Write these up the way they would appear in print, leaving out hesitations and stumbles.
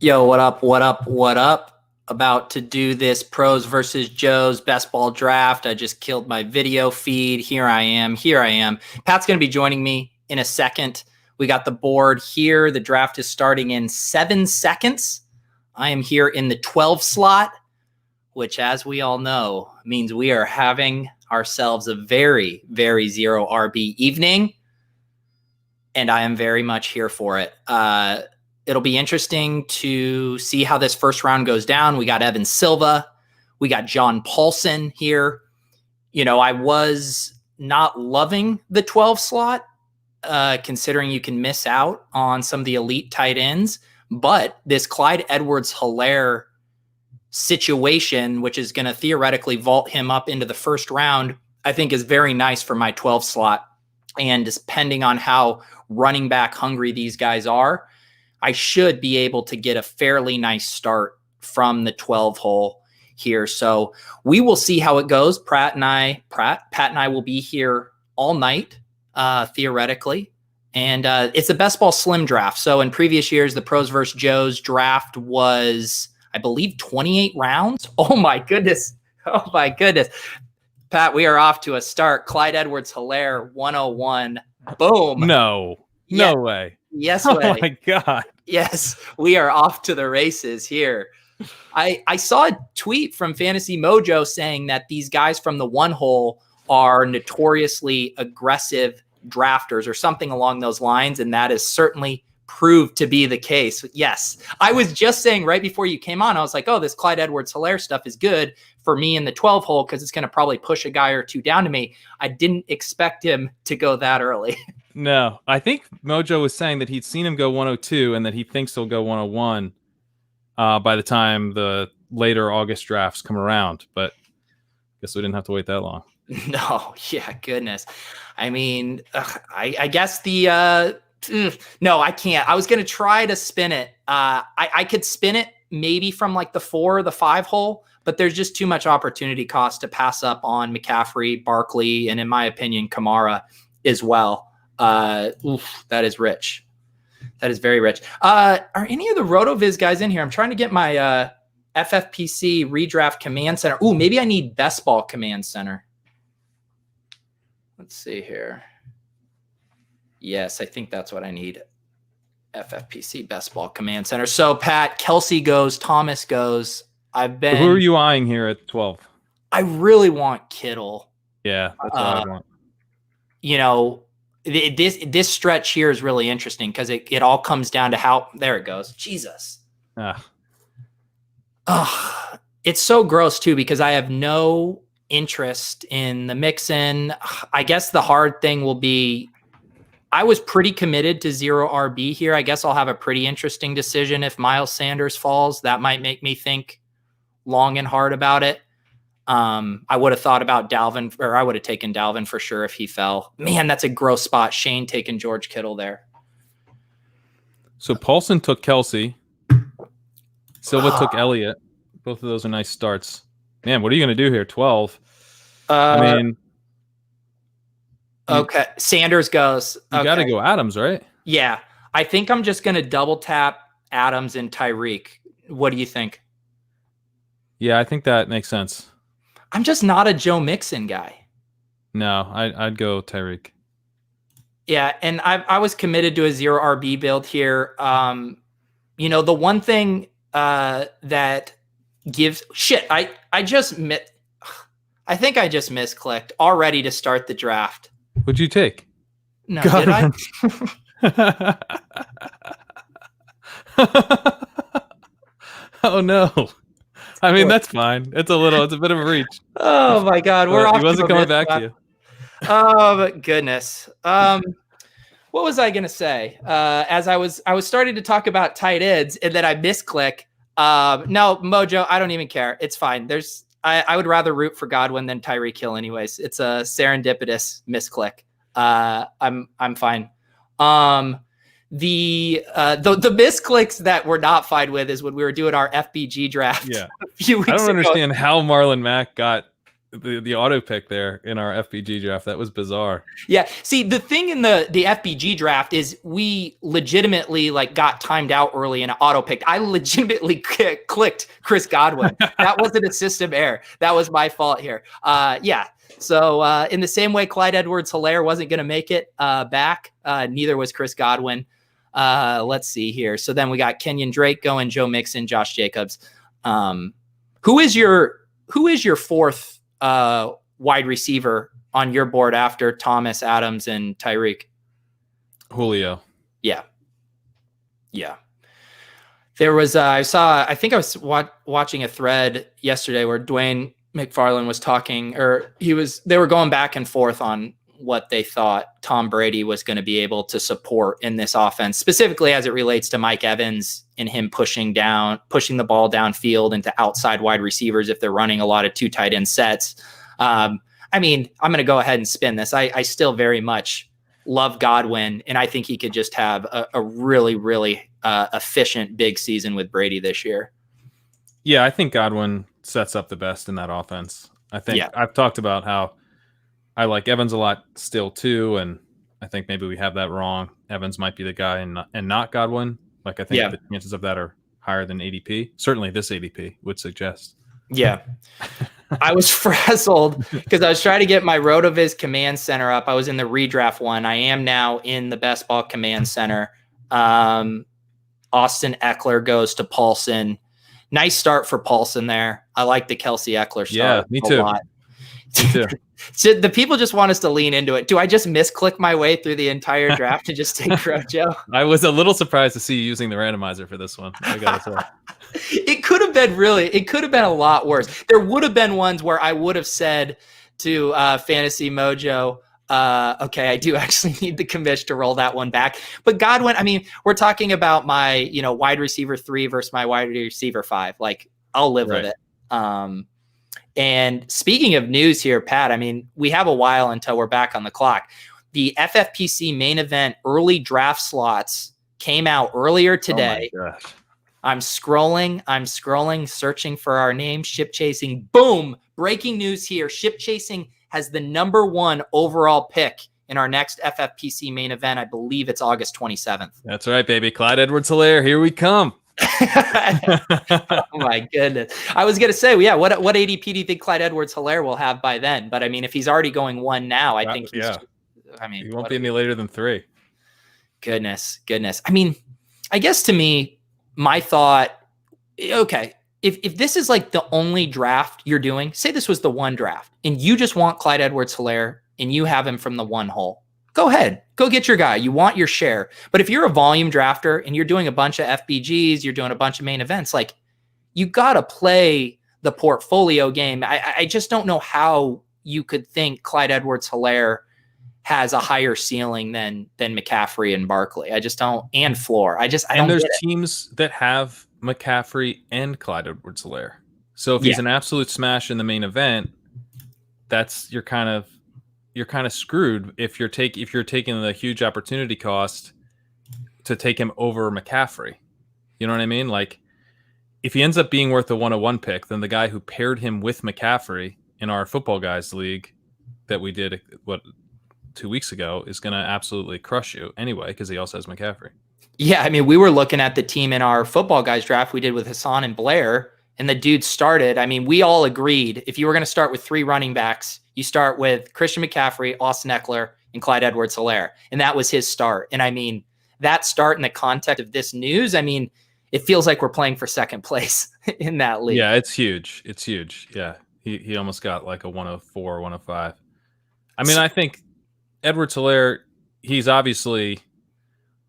Yo, what up, what up, what up? About to do this pros versus Joe's best ball draft. I just killed my video feed. Here I am. Pat's going to be joining me in a second. We got the board here. The draft is starting in 7 seconds. I am here in the 12 slot, which, as we all know, means we are having ourselves a very, very zero RB evening. And I am very much here for it. It'll be interesting to see how this first round goes down. We got Evan Silva. We got John Paulson here. You know, I was not loving the 12 slot, considering you can miss out on some of the elite tight ends. But this Clyde Edwards-Helaire situation, which is going to theoretically vault him up into the first round, I think is very nice for my 12 slot. And depending on how running back hungry these guys are, I should be able to get a fairly nice start from the 12 hole here. So we will see how it goes. Pat and I will be here all night, theoretically. And it's a best ball slim draft. So in previous years, the pros versus Joe's draft was, I believe, 28 rounds. Oh my goodness. Pat, we are off to a start. Clyde Edwards-Helaire, 101. Boom. No way. Yes Oh way. my God. Yes, we are off to the races here. I saw a tweet from FantasyMojo saying that these guys from the one hole are notoriously aggressive drafters or something along those lines, and that is certainly proved to be the case. Yes, I was just saying right before you came on, I was like, oh, this Clyde Edwards-Helaire stuff is good for me in the 12 hole because it's going to probably push a guy or two down to me. I didn't expect him to go that early. No, I think Mojo was saying that he'd seen him go 102 and that he thinks he'll go 101 by the time the later August drafts come around. But I guess we didn't have to wait that long. No, yeah, goodness. I mean, I guess the no, I can't. I was going to try to spin it. I could spin it maybe from like the 4 or the 5 hole, but there's just too much opportunity cost to pass up on McCaffrey, Barkley, and in my opinion, Kamara as well. That is rich. That is very rich. Are any of the RotoViz guys in here? I'm trying to get my FFPC redraft command center. Ooh, maybe I need best ball command center. Let's see here. Yes, I think that's what I need. FFPC best ball command center. So Pat, Kelsey goes, Thomas goes. So who are you eyeing here at 12? I really want Kittle. Yeah, that's what I want. You know, this stretch here is really interesting because it all comes down to how there it goes. Jesus. It's so gross too because I have no interest in the mix-in. I guess the hard thing will be I was pretty committed to zero RB here. I guess I'll have a pretty interesting decision if Miles Sanders falls. That might make me think long and hard about it. I would have thought about Dalvin, or I would have taken Dalvin for sure if he fell. Man, that's a gross spot. Shane taking George Kittle there. So Paulson took Kelsey. Silva took Elliott. Both of those are nice starts. Man, what are you going to do here? 12. I mean, okay. Sanders goes. You got to go Adams, right? Yeah. I think I'm just going to double tap Adams and Tyreek. What do you think? Yeah, I think that makes sense. I'm just not a Joe Mixon guy. No, I'd go Tyreek. Yeah, and I was committed to a zero RB build here. You know, the one thing that gives shit. I think I just misclicked already to start the draft. What'd you take? No, did I? Oh no. I mean, that's fine. It's a bit of a reach. Oh my God. We're off. He wasn't coming back to you. Oh, but goodness. What was I going to say? As I was starting to talk about tight ends and then I misclick. No, Mojo, I don't even care. It's fine. I would rather root for Godwin than Tyreek Hill anyways. It's a serendipitous misclick. I'm fine. The misclicks that we're not fine with is when we were doing our FBG draft. Yeah. A few weeks I don't ago. understand how Marlon Mack got the auto pick there in our FPG draft. That was bizarre. Yeah. See, the thing in the FBG draft is we legitimately like got timed out early and auto picked. I legitimately clicked Chris Godwin. That wasn't a system error. That was my fault here. Yeah. So in the same way, Clyde Edwards-Helaire wasn't going to make it back. Neither was Chris Godwin. Let's see here. So then we got Kenyon Drake going, Joe Mixon, Josh Jacobs. Who is your fourth wide receiver on your board after Thomas, Adams, and Tyreek? Julio. Yeah. There was, I think I was watching a thread yesterday where Dwayne McFarland was talking, or they were going back and forth on what they thought Tom Brady was going to be able to support in this offense, specifically as it relates to Mike Evans and him pushing the ball downfield into outside wide receivers if they're running a lot of 2 tight end sets. I mean, I'm going to go ahead and spin this. I still very much love Godwin, and I think he could just have a really, really efficient big season with Brady this year. Yeah, I think Godwin sets up the best in that offense. I think I've talked about how I like Evans a lot still too, and I think maybe we have that wrong. Evans might be the guy and not Godwin. Like I think the chances of that are higher than ADP. Certainly this ADP would suggest. Yeah. I was frazzled because I was trying to get my RotoViz command center up. I was in the redraft one. I am now in the best ball command center. Austin Eckler goes to Paulson. Nice start for Paulson there. I like the Kelsey Eckler start. Yeah, me too. A lot. Me too. So the people just want us to lean into it. Do I just misclick my way through the entire draft to just take Rojo? I was a little surprised to see you using the randomizer for this one. I gotta say. It could have been a lot worse. There would have been ones where I would have said to Fantasy Mojo, okay, I do actually need the commish to roll that one back. But Godwin, I mean, we're talking about my, wide receiver 3 versus my wide receiver 5. Like, I'll live with it. And speaking of news here, Pat, I mean, we have a while until we're back on the clock. The FFPC main event early draft slots came out earlier today. Oh my gosh. I'm scrolling, searching for our name, Ship Chasing. Boom! Breaking news here. Ship Chasing has the number 1 overall pick in our next FFPC main event. I believe it's August 27th. That's right, baby. Clyde Edwards-Helaire, here we come. Oh my goodness. I was going to say, yeah, what ADP do you think Clyde Edwards-Helaire will have by then? But I mean, if he's already going 1 now, I think he won't be any later than 3. Goodness. I mean, I guess to me, my thought, okay, if this is like the only draft you're doing, say this was the 1 draft and you just want Clyde Edwards-Helaire and you have him from the 1 hole, go ahead, go get your guy. You want your share. But if you're a volume drafter and you're doing a bunch of FBGs, you're doing a bunch of main events, like you got to play the portfolio game. I just don't know how you could think Clyde Edwards-Helaire has a higher ceiling than McCaffrey and Barkley. I just don't, and floor. I don't. And there's teams that have McCaffrey and Clyde Edwards-Helaire. So if he's an absolute smash in the main event, you're kind of screwed if you're taking the huge opportunity cost to take him over McCaffrey. You know what I mean? Like if he ends up being worth a 101 pick, then the guy who paired him with McCaffrey in our Football Guys league that we did 2 weeks ago is going to absolutely crush you anyway, because he also has McCaffrey. Yeah, I mean, we were looking at the team in our Football Guys draft we did with Hassan and Blair, and the dude started. I mean, we all agreed if you were going to start with 3 running backs, you start with Christian McCaffrey, Austin Eckler, and Clyde Edwards-Helaire, and that was his start. And I mean, that start in the context of this news, I mean, it feels like we're playing for second place in that league. Yeah, it's huge. It's huge. Yeah, he almost got like a 104, 105. I mean, I think Edwards-Helaire, he's obviously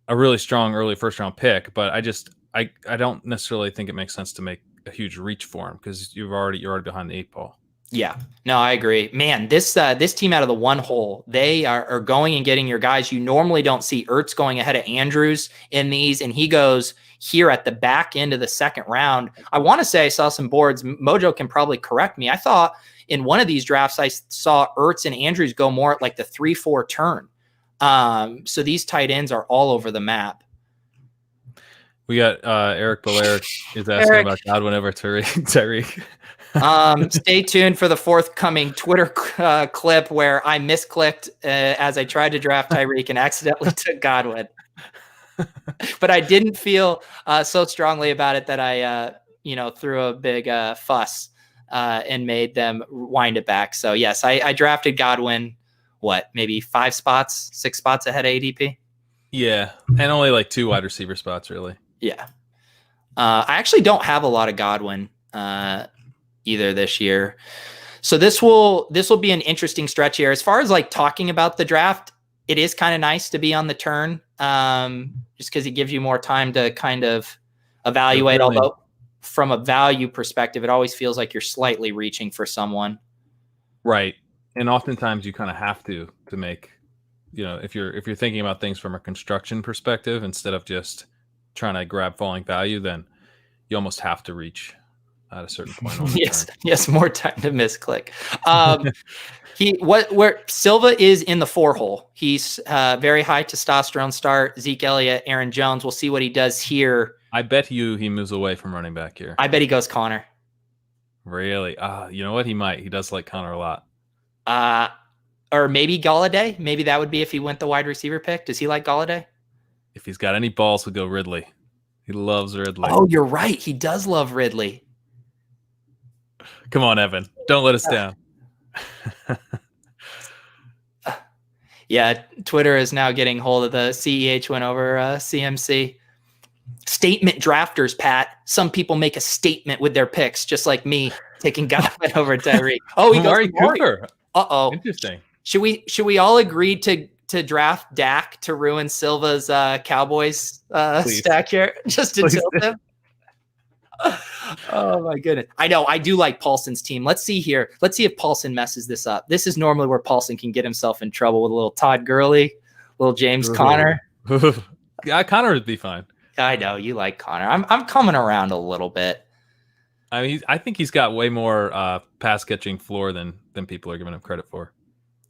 a really strong early first round pick, but I don't necessarily think it makes sense to make a huge reach for him because you're already behind the 8 ball. Yeah, no, I agree, man. This team out of the 1 hole, they are going and getting your guys. You normally don't see Ertz going ahead of Andrews in these, and he goes here at the back end of the 2nd round. I want to say I saw some boards. Mojo can probably correct me. I thought in one of these drafts, I saw Ertz and Andrews go more at like the 3-4 turn. So these tight ends are all over the map. We got Eric Belair is asking about Godwin over Tyreek. Stay tuned for the forthcoming Twitter clip where I misclicked as I tried to draft Tyreek and accidentally took Godwin. But I didn't feel so strongly about it that I, threw a big fuss and made them wind it back. So yes, I drafted Godwin. Maybe 6 spots ahead of ADP? Yeah, and only like 2 wide receiver spots, really. Yeah. I actually don't have a lot of Godwin either this year. So this will be an interesting stretch here. As far as like talking about the draft, it is kind of nice to be on the turn just because it gives you more time to kind of evaluate. Really, although from a value perspective, it always feels like you're slightly reaching for someone. Right. And oftentimes you kind of have to make, if you're thinking about things from a construction perspective, instead of just trying to grab falling value, then you almost have to reach at a certain point. On the yes, more time to misclick. Where Silva is in the 4 hole. He's very high testosterone start. Zeke Elliott, Aaron Jones. We'll see what he does here. I bet he moves away from running back here. I bet he goes Connor. Really? You know what? He might. He does like Connor a lot. Or maybe Galladay. Maybe that would be if he went the wide receiver pick. Does he like Galladay? If he's got any balls, he'll go Ridley. He loves Ridley. Oh, you're right. He does love Ridley. Come on, Evan. Don't let us down. Yeah, Twitter is now getting hold of the CEH win over CMC. Statement drafters, Pat. Some people make a statement with their picks, just like me taking Godwin over Tyreek. Oh, he goes Cooper. Uh-oh. Interesting. Should we all agree to draft Dak to ruin Silva's Cowboys stack here? Just to tilt him? Oh my goodness. I know. I do like Paulson's team. Let's see here. Let's see if Paulson messes this up. This is normally where Paulson can get himself in trouble with a little Todd Gurley, little James Conner. Yeah, Conner would be fine. I know you like Conner. I'm coming around a little bit. I mean, I think he's got way more pass catching floor than people are giving him credit for.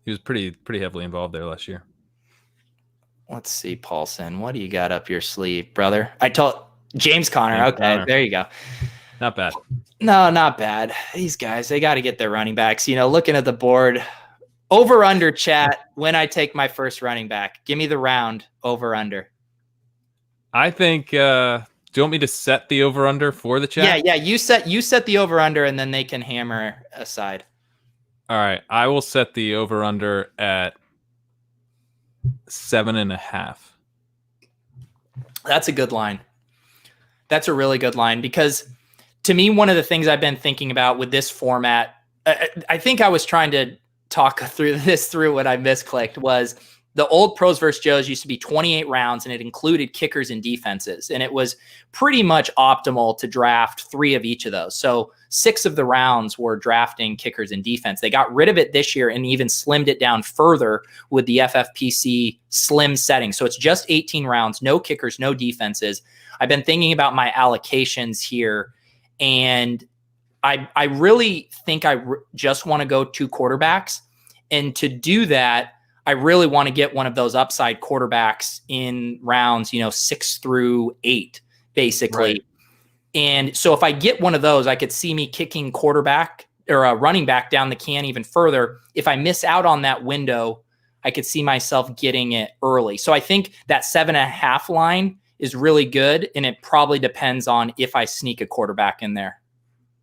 He was pretty heavily involved there last year. Let's see, Paulson. What do you got up your sleeve, brother? I told James Conner. Okay, Conner. There you go. Not bad. No, not bad. These guys, they got to get their running backs. Looking at the board, over under chat. When I take my first running back, give me the round over under. I think. Do you want me to set the over under for the chat? Yeah. You set the over under, and then they can hammer aside. All right, I will set the over under at 7.5. That's a good line. That's a really good line because to me, one of the things I've been thinking about with this format, I think I was trying to talk through when I misclicked, was the old Pros vs. Joes used to be 28 rounds and it included kickers and defenses. And it was pretty much optimal to draft 3 of each of those. So 6 of the rounds were drafting kickers and defense. They got rid of it this year and even slimmed it down further with the FFPC slim setting. So it's just 18 rounds, no kickers, no defenses. I've been thinking about my allocations here, and I really think I just want to go 2 quarterbacks. And to do that, I really want to get one of those upside quarterbacks in rounds, 6 through 8, basically. Right. And so if I get one of those, I could see me kicking quarterback or a running back down the can even further. If I miss out on that window, I could see myself getting it early. So I think that 7.5 line is really good, and it probably depends on if I sneak a quarterback in there.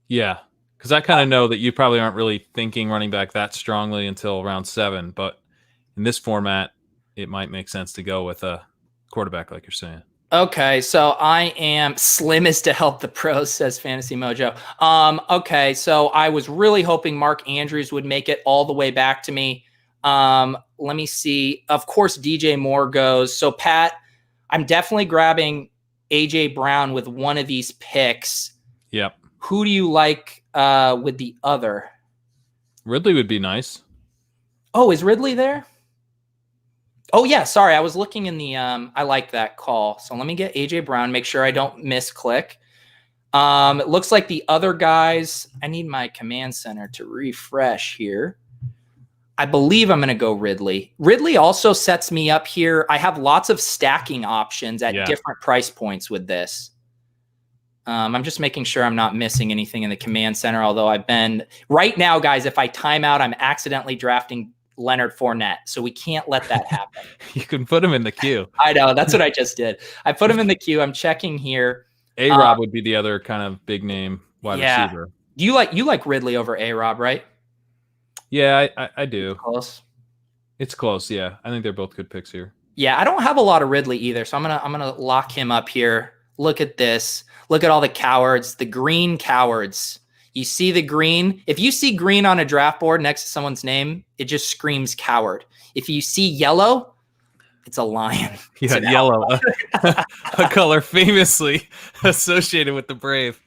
Yeah, because I kind of know that you probably aren't really thinking running back that strongly until round 7, but in this format, it might make sense to go with a quarterback like you're saying. Okay, so I am slim as to help the pros, says Fantasy Mojo. Okay, so I was really hoping Mark Andrews would make it all the way back to me. Let me see. Of course, DJ Moore goes. So, Pat, I'm definitely grabbing A.J. Brown with one of these picks. Yep. Who do you like with the other? Ridley would be nice. Oh, is Ridley there? Oh, yeah. Sorry. I was looking in the I like that call. So let me get A.J. Brown, make sure I don't misclick. It looks like the other guys, I need my command center to refresh here. I believe I'm going to go Ridley. Ridley also sets me up here. I have lots of stacking options at different price points with this. I'm just making sure I'm not missing anything in the command center, although I've been right now, guys, if I time out, I'm accidentally drafting Leonard Fournette. So we can't let that happen. You can put him in the queue. I know. That's what I just did. I put him in the queue. I'm checking here. A-Rob would be the other kind of big name wide receiver. You like Ridley over A-Rob, right? Yeah, I do. Close. It's close, yeah. I think they're both good picks here. Yeah, I don't have a lot of Ridley either, so I'm gonna lock him up here. Look at this. Look at all the cowards, the green cowards. You see the green? If you see green on a draft board next to someone's name, it just screams coward. If you see yellow, it's a lion. Yeah, yellow, a color famously associated with the brave.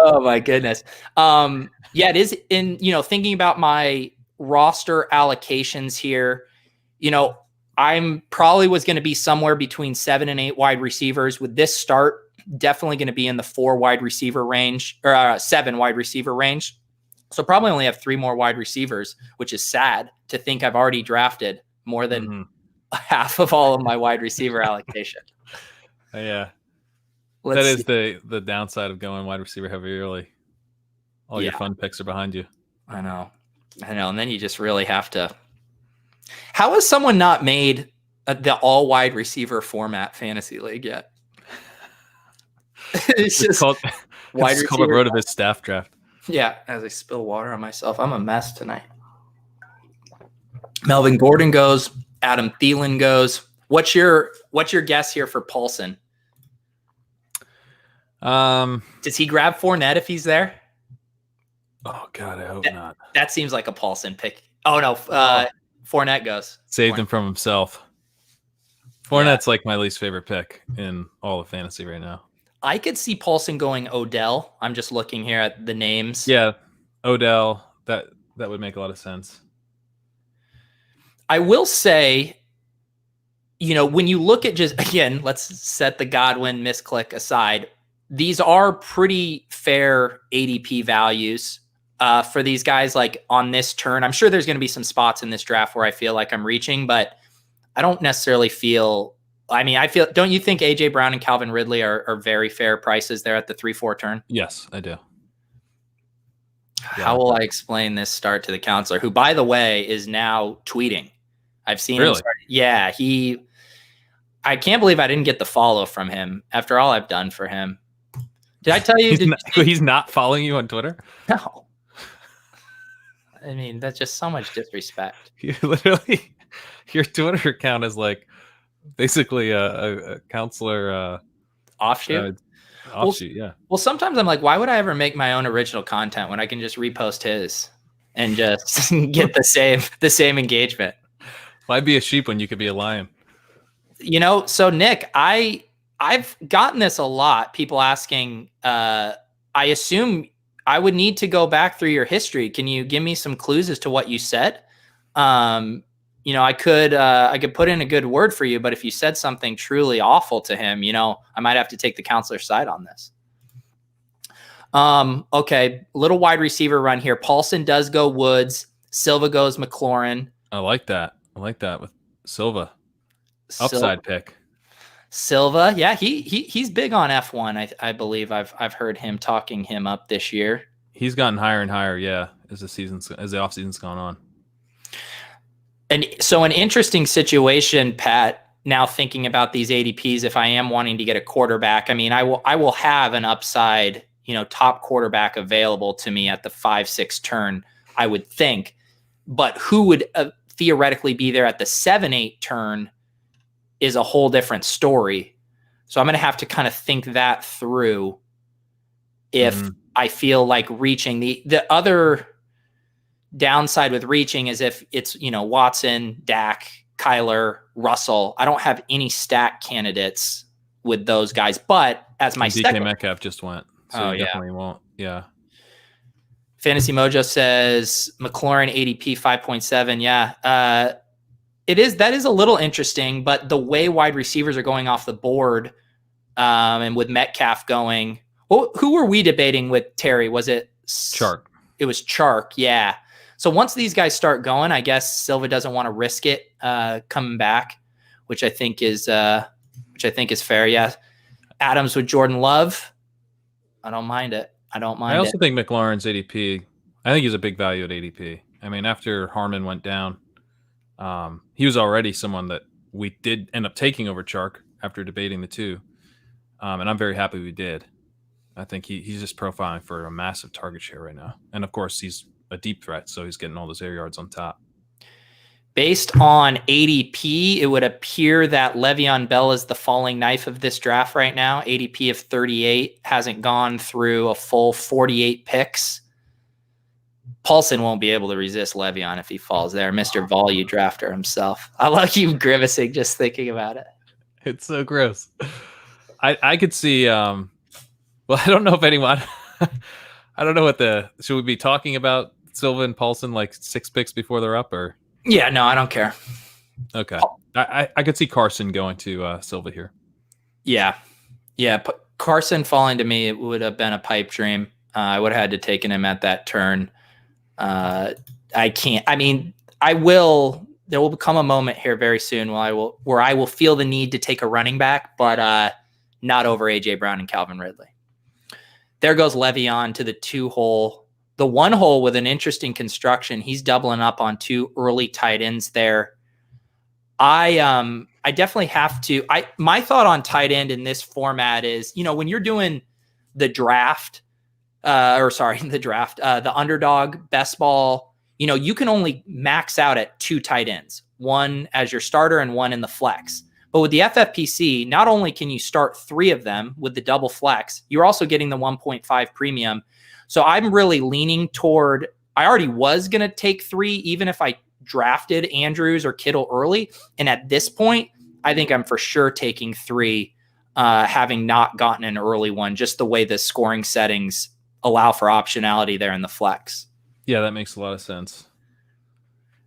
Oh my goodness. Yeah, it is in, thinking about my roster allocations here, I'm probably was going to be somewhere between 7 and 8 wide receivers. With this start, definitely going to be in the 4 wide receiver range or 7 wide receiver range. So probably only have 3 more wide receivers, which is sad to think I've already drafted more than half of all of my wide receiver allocation. Yeah. That is the downside of going wide receiver heavy early. All your fun picks are behind you. I know. And then you just really have to. How has someone not made the all wide receiver format fantasy league yet? It's just called a road of his staff draft. Yeah. As I spill water on myself, I'm a mess tonight. Melvin Gordon goes. Adam Thielen goes. What's your guess here for Paulson? Does he grab Fournette if he's there? Oh God, I hope not. That seems like a Paulson pick. Oh no, Fournette goes. Saved him from himself. Fournette's like my least favorite pick in all of fantasy right now. I could see Paulson going Odell. I'm just looking here at the names. Yeah, Odell. That would make a lot of sense. I will say, when you look at let's set the Godwin misclick aside. These are pretty fair ADP values for these guys. Like on this turn, I'm sure there's going to be some spots in this draft where I feel like I'm reaching, but I don't necessarily feel. Don't you think AJ Brown and Calvin Ridley are very fair prices there at the 3-4 turn? Yes, I do. How will I explain this start to the counselor, who, by the way, is now tweeting? I've seen him. Yeah, I can't believe I didn't get the follow from him after all I've done for him. Did I tell you? He's not following you on Twitter? No. I mean, that's just so much disrespect. You literally, your Twitter account is like basically a counselor offshoot. Yeah. Well, sometimes I'm like, why would I ever make my own original content when I can just repost his and just get the same engagement? Why be a sheep when you could be a lion? So Nick, I've gotten this a lot. People asking, I assume I would need to go back through your history. Can you give me some clues as to what you said? I could put in a good word for you, but if you said something truly awful to him, I might have to take the counselor's side on this. Okay. Little wide receiver run here. Paulson does go Woods. Silva goes McLaurin. I like that with Silva. Upside pick. Silva, yeah, he's big on F1. I believe I've heard him talking him up this year. He's gotten higher and higher, yeah, as the offseason's gone on. And so an interesting situation, Pat, now thinking about these ADPs, if I am wanting to get a quarterback, I will have an upside, top quarterback available to me at the 5-6 turn, I would think. But who would theoretically be there at the 7-8 turn is a whole different story. So I'm going to have to kind of think that through if I feel like reaching. The other downside with reaching is if it's, Watson, Dak, Kyler, Russell. I don't have any stack candidates with those guys, but as my DK Metcalf just went. So you definitely won't. Yeah. Fantasy Mojo says McLaurin ADP 5.7. Yeah. That is a little interesting, but the way wide receivers are going off the board, and with Metcalf going, who were we debating with Terry? Was it Chark? It was Chark. Yeah. So once these guys start going, I guess Silva doesn't want to risk it coming back, which I think is fair. Yeah. Adams with Jordan Love. I don't mind it. I don't I mind also it. think McLaurin's ADP. I think he's a big value at ADP. I mean, after Harmon went down, he was already someone that we did end up taking over Chark after debating the two, and I'm very happy we did. I think he's just profiling for a massive target share right now, and of course he's a deep threat, so he's getting all those air yards on top. Based on ADP, it would appear that Le'Veon Bell is the falling knife of this draft right now. ADP of 38, hasn't gone through a full 48 picks. Paulson won't be able to resist Le'Veon if he falls there. Mr. Volume drafter himself. I like you grimacing just thinking about it. It's so gross. I could see. Well, I don't know if anyone. I don't know what should we be talking about Silva and Paulson like 6 picks before they're up, or? Yeah, no, I don't care. Okay, I could see Carson going to Silva here. Yeah. Carson falling to me, it would have been a pipe dream. I would have had to taken him at that turn. I can't. I mean, I will. There will become a moment here very soon where I will feel the need to take a running back, but not over AJ Brown and Calvin Ridley. There goes Le'Veon to the 2-hole. The 1-hole with an interesting construction. He's doubling up on 2 early tight ends there. I definitely have to. My thought on tight end in this format is, when you're doing the draft, the underdog best ball, you can only max out at 2 tight ends, one as your starter and one in the flex. But with the FFPC, not only can you start 3 of them with the double flex, you're also getting the 1.5 premium. So I'm really leaning toward, I already was going to take 3, even if I drafted Andrews or Kittle early. And at this point, I think I'm for sure taking 3, having not gotten an early one, just the way the scoring settings allow for optionality there in the flex. Yeah, that makes a lot of sense.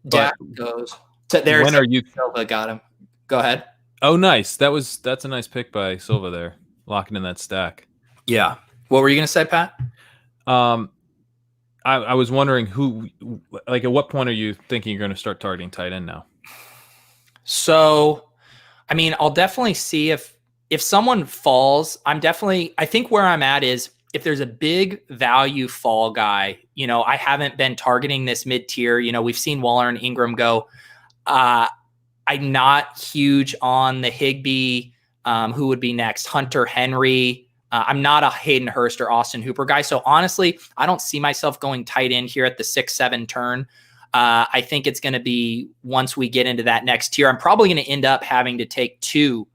Dak goes. So there's when are you? Silva got him. Go ahead. Oh, nice. That's a nice pick by Silva there, locking in that stack. Yeah. What were you going to say, Pat? I was wondering at what point are you thinking you're going to start targeting tight end now? So, I mean, I'll definitely see if someone falls. I think where I'm at is if there's a big value fall guy, I haven't been targeting this mid-tier. We've seen Waller and Ingram go. I'm not huge on the Higbee, who would be next, Hunter Henry. I'm not a Hayden Hurst or Austin Hooper guy. So honestly, I don't see myself going tight end here at the 6-7 turn. I think it's going to be once we get into that next tier, I'm probably going to end up having to take 2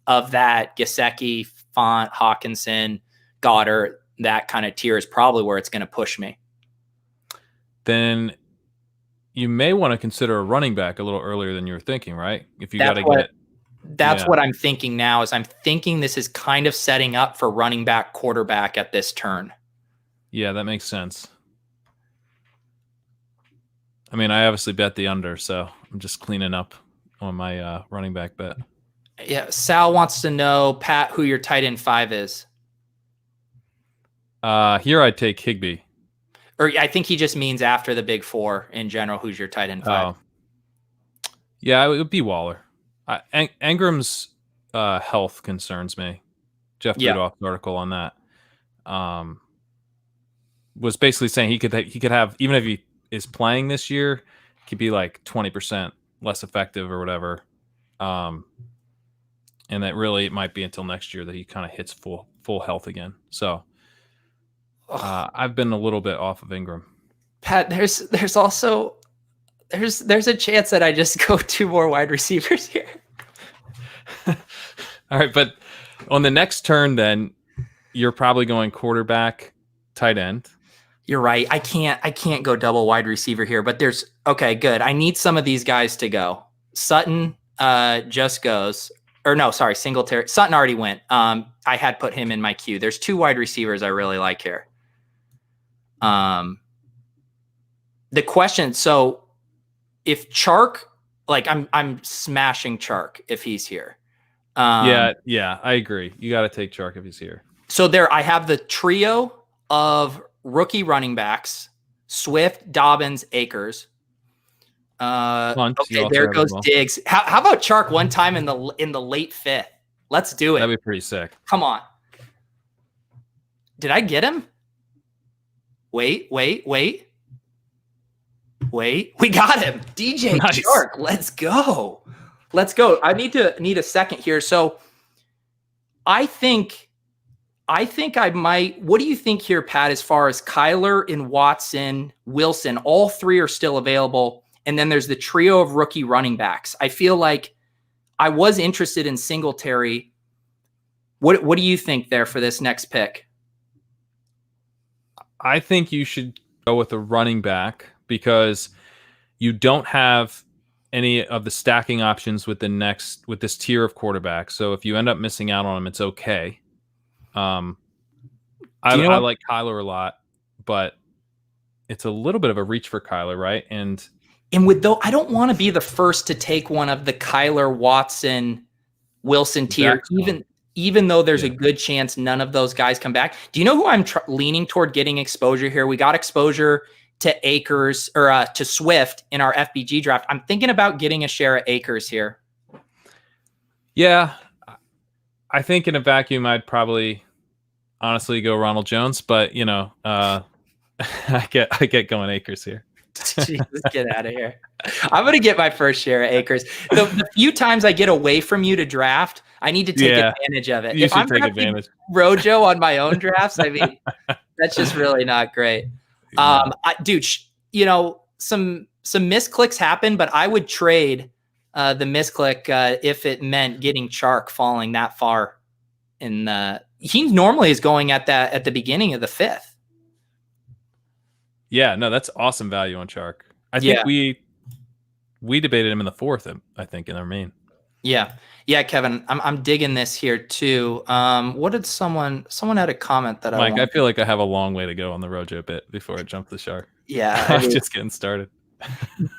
of that Gesicki, Font, Hawkinson, Goddard. That kind of tier is probably where it's going to push me. Then you may want to consider a running back a little earlier than you were thinking, right? If you got to get it. That's what I'm thinking now, is I'm thinking this is kind of setting up for running back, quarterback at this turn. Yeah, that makes sense. I mean, I obviously bet the under, so I'm just cleaning up on my running back bet. Yeah, Sal wants to know, Pat, who your tight end 5 is. Here I'd take Higbee. Or I think he just means after the big 4 in general, who's your tight end 5? Yeah, it would be Waller. Engram's health concerns me. Jeff Rudolph's article on that was basically saying he could have, even if he is playing this year, he could be like 20% less effective or whatever. And that really it might be until next year that he kind of hits full health again. So I've been a little bit off of Ingram. Pat, there's also there's a chance that I just go 2 more wide receivers here. All right, but on the next turn, then you're probably going quarterback, tight end. You're right. I can't go double wide receiver here, but okay, good. I need some of these guys to go. Sutton just goes, or no, sorry, Singletary. Sutton already went. I had put him in my queue. There's 2 wide receivers I really like here. The question, so if Chark, like I'm smashing Chark if he's here. Yeah, I agree. You got to take Chark if he's here. So I have the trio of rookie running backs: Swift, Dobbins, Akers. Okay, there goes Diggs. How about Chark one time in the late 5th? Let's do it. That'd be pretty sick. Come on. Did I get him? Wait. We got him. DJ Nice. Chark. Let's go. I need a second here. So I think I might. What do you think here, Pat, as far as Kyler and Watson, Wilson, all three are still available. And then there's the trio of rookie running backs. I feel like I was interested in Singletary. What do you think there for this next pick? I think you should go with a running back because you don't have any of the stacking options with this tier of quarterbacks. So if you end up missing out on them, it's okay. I like Kyler a lot, but it's a little bit of a reach for Kyler, right? And I don't want to be the first to take one of the Kyler, Watson, Wilson tier, even though there's a good chance none of those guys come back. Do you know who I'm leaning toward getting exposure here? We got exposure to Akers or to Swift in our FBG draft. I'm thinking about getting a share of Akers here. Yeah, I think in a vacuum, I'd probably honestly go Ronald Jones, but I get going Akers here. Jesus, get out of here. I'm going to get my first share of Akers. The few times I get away from you to draft, I need to take advantage of it. If I'm take advantage. Rojo on my own drafts, I mean, that's just really not great. Dude, some misclicks happen, but I would trade the misclick if it meant getting Chark falling that far. He normally is going at the beginning of the 5th. Yeah, no, that's awesome value on Chark. I think we debated him in the 4th, I think, in our main. Yeah, Kevin, I'm digging this here too. What did someone had a comment that Mike, I feel like I have a long way to go on the Rojo bit before I jump the Chark. Yeah, I'm just getting started.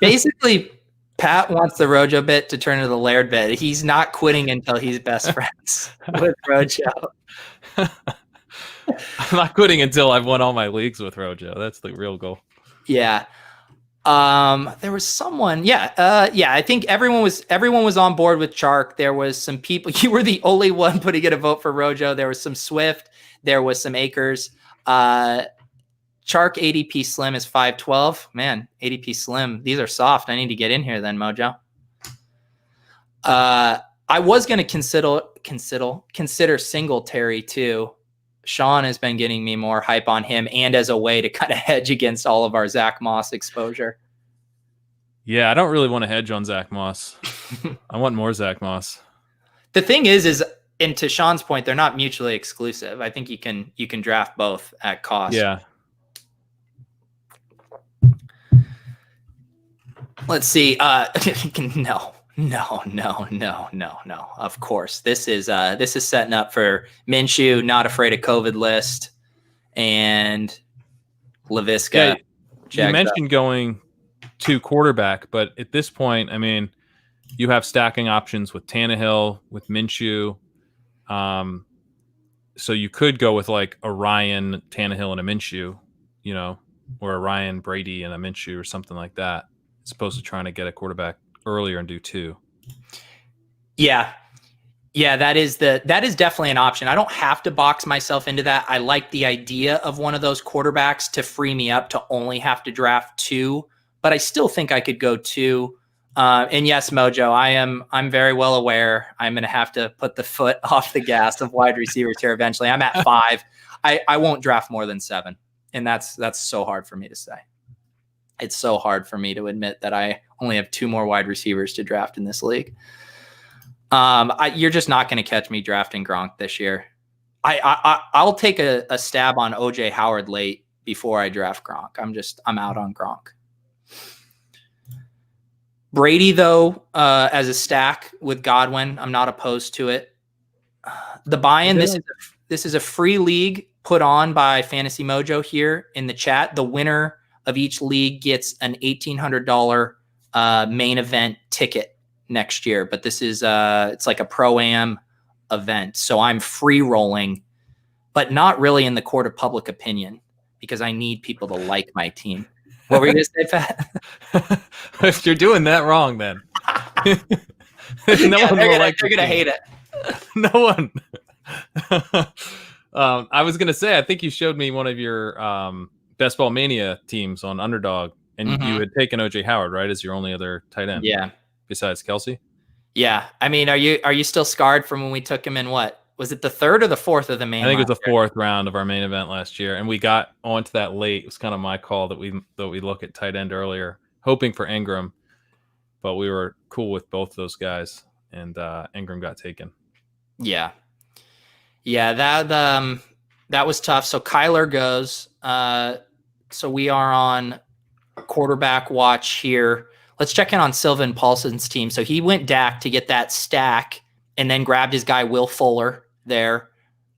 Basically, Pat wants the Rojo bit to turn into the Laird bit. He's not quitting until he's best friends with Rojo. I'm not quitting until I've won all my leagues with Rojo. That's the real goal. Yeah. There was someone. I think everyone was on board with Chark. There was some people. You were the only one putting in a vote for Rojo. There was some Swift. There was some Akers. Chark ADP Slim is 512. Man, ADP Slim. These are soft. I need to get in here then, Mojo. I was going to consider Singletary too. Sean has been getting me more hype on him and as a way to kind of hedge against all of our Zach Moss exposure. Yeah, I don't really want to hedge on Zach Moss. I want more Zach Moss. The thing is, and to Sean's point, they're not mutually exclusive. I think you can draft both at cost. Yeah. Let's see. No. Of course, this is setting up for Minshew, not afraid of COVID list, and LaVisca. Yeah, you mentioned going to quarterback, but at this point, I mean, you have stacking options with Tannehill, with Minshew. So you could go with like a Ryan, Tannehill, and a Minshew, or a Ryan, Brady, and a Minshew, or something like that, as opposed to trying to get a quarterback earlier and do 2. Yeah, that is definitely an option. I don't have to box myself into that. I like the idea of one of those quarterbacks to free me up to only have to draft 2, but I still think I could go 2. And yes, Mojo, I'm very well aware I'm going to have to put the foot off the gas of wide receivers here eventually. I'm at 5. I won't draft more than 7, and that's so hard for me to say. It's so hard for me to admit that I only have 2 more wide receivers to draft in this league. You're just not going to catch me drafting Gronk this year. I'll take a stab on OJ Howard late before I draft Gronk. I'm out on Gronk. Brady, though, as a stack with Godwin, I'm not opposed to it. The buy-in, this is a free league put on by Fantasy Mojo here in the chat. The winner of each league gets an $1,800 main event ticket next year. But this is it's like a pro-am event. So I'm free rolling, but not really in the court of public opinion because I need people to like my team. What were you going to say, Pat? If you're doing that wrong, then no one will like. They're going to hate it. No one. I was gonna say, I think you showed me one of your Best Ball Mania teams on Underdog, and you had taken OJ Howard, right, as your only other tight end. Yeah. Besides Kelsey. Yeah. I mean, are you still scarred from when we took him in what? Was it the 3rd or the 4th of the main? I think it was the 4th round of our main event last year, and we got onto that late. It was kind of my call that we look at tight end earlier, hoping for Ingram, but we were cool with both those guys, and Ingram got taken. Yeah. Yeah, that was tough. So Kyler goes. So we are on quarterback watch here. Let's check in on Sylvan Paulson's team. So he went Dak to get that stack and then grabbed his guy Will Fuller there.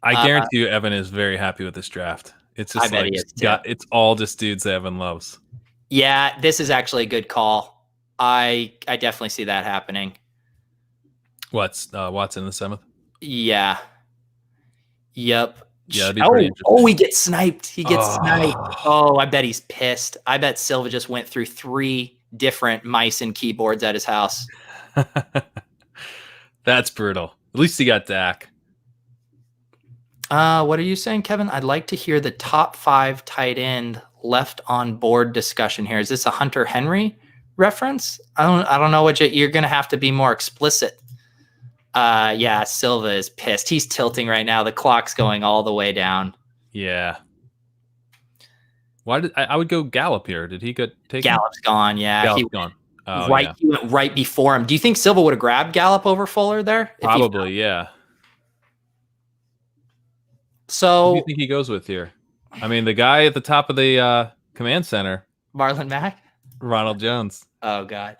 I guarantee you Evan is very happy with this draft. It's just like it's all just dudes that Evan loves. Yeah, this is actually a good call. I definitely see that happening. What's Watson in the 7th? Yeah. Yep. Yeah, that'd be pretty interesting. Oh, he gets sniped. He gets sniped. Oh, I bet he's pissed. I bet Silva just went through 3 different mice and keyboards at his house. That's brutal. At least he got Dak. What are you saying, Kevin? I'd like to hear the top 5 tight end left on board discussion here. Is this a Hunter Henry reference? I don't know what you're going to have to be more explicit. Yeah, Silva is pissed. He's tilting right now. The clock's going all the way down. Yeah. Why did I would go Gallup here? Did he get taken? Gallup's gone. Yeah, Gallup's gone. Oh, right, yeah. He went right before him. Do you think Silva would have grabbed Gallup over Fuller there? Probably, yeah. So, who do you think he goes with here? I mean, the guy at the top of the command center, Marlon Mack, Ronald Jones. Oh God.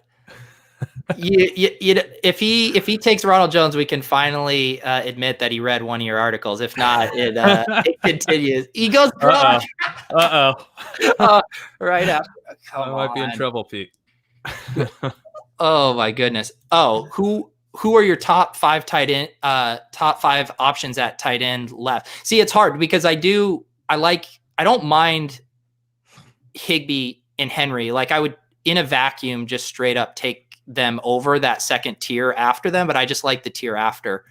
If he takes Ronald Jones, we can finally admit that he read one of your articles. If not, it continues. He goes right after. I might be in trouble, Pete. Oh my goodness. Oh, who are your top 5 tight end? Top 5 options at tight end left. See, it's hard because I don't mind Higbee and Henry. Like I would in a vacuum just straight up take them over that second tier after them, but I just like the tier after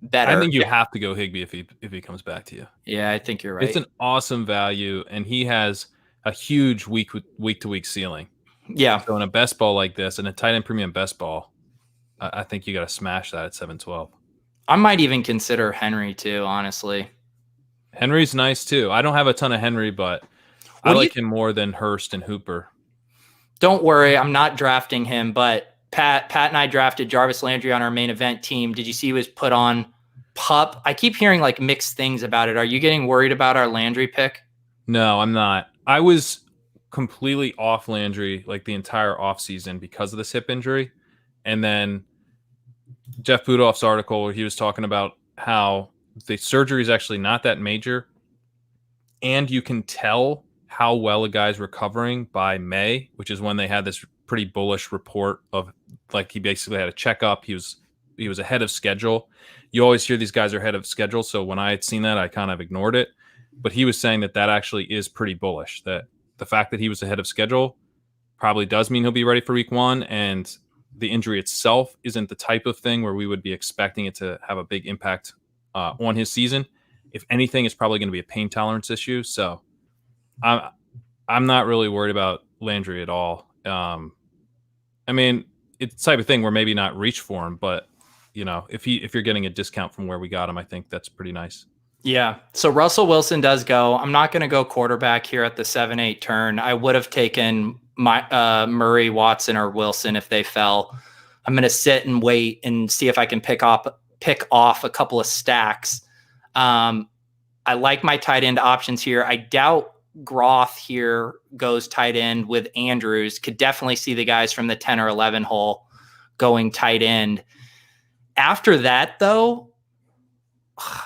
better. I think you have to go Higbee if he comes back to you. Yeah, I think you're right. It's an awesome value, and he has a huge week to week ceiling. Yeah. So in a best ball like this, and a tight end premium best ball, I think you got to smash that at 7-12. I might even consider Henry too, honestly. Henry's nice too. I don't have a ton of Henry, but I like him more than Hurst and Hooper. Don't worry, I'm not drafting him, but Pat and I drafted Jarvis Landry on our main event team. Did you see he was put on PUP? I keep hearing like mixed things about it. Are you getting worried about our Landry pick? No, I'm not. I was completely off Landry like the entire offseason because of this hip injury. And then Jeff Budoff's article where he was talking about how the surgery is actually not that major. And you can tell how well a guy's recovering by May, which is when they had this pretty bullish report of like he basically had a checkup. He was ahead of schedule. You always hear these guys are ahead of schedule. So when I had seen that, I kind of ignored it. But he was saying that actually is pretty bullish, that the fact that he was ahead of schedule probably does mean he'll be ready for week 1. And the injury itself isn't the type of thing where we would be expecting it to have a big impact on his season. If anything, it's probably going to be a pain tolerance issue. So I'm not really worried about Landry at all. I mean, it's the type of thing where maybe not reach for him, but you know, if you're getting a discount from where we got him, I think that's pretty nice. Yeah. So Russell Wilson does go. I'm not going to go quarterback here at the 7-8 turn. I would have taken my Murray, Watson, or Wilson if they fell. I'm going to sit and wait and see if I can pick off a couple of stacks. I like my tight end options here. I doubt Groth here goes tight end with Andrews. Could definitely see the guys from the 10 or 11 hole going tight end. After that, though,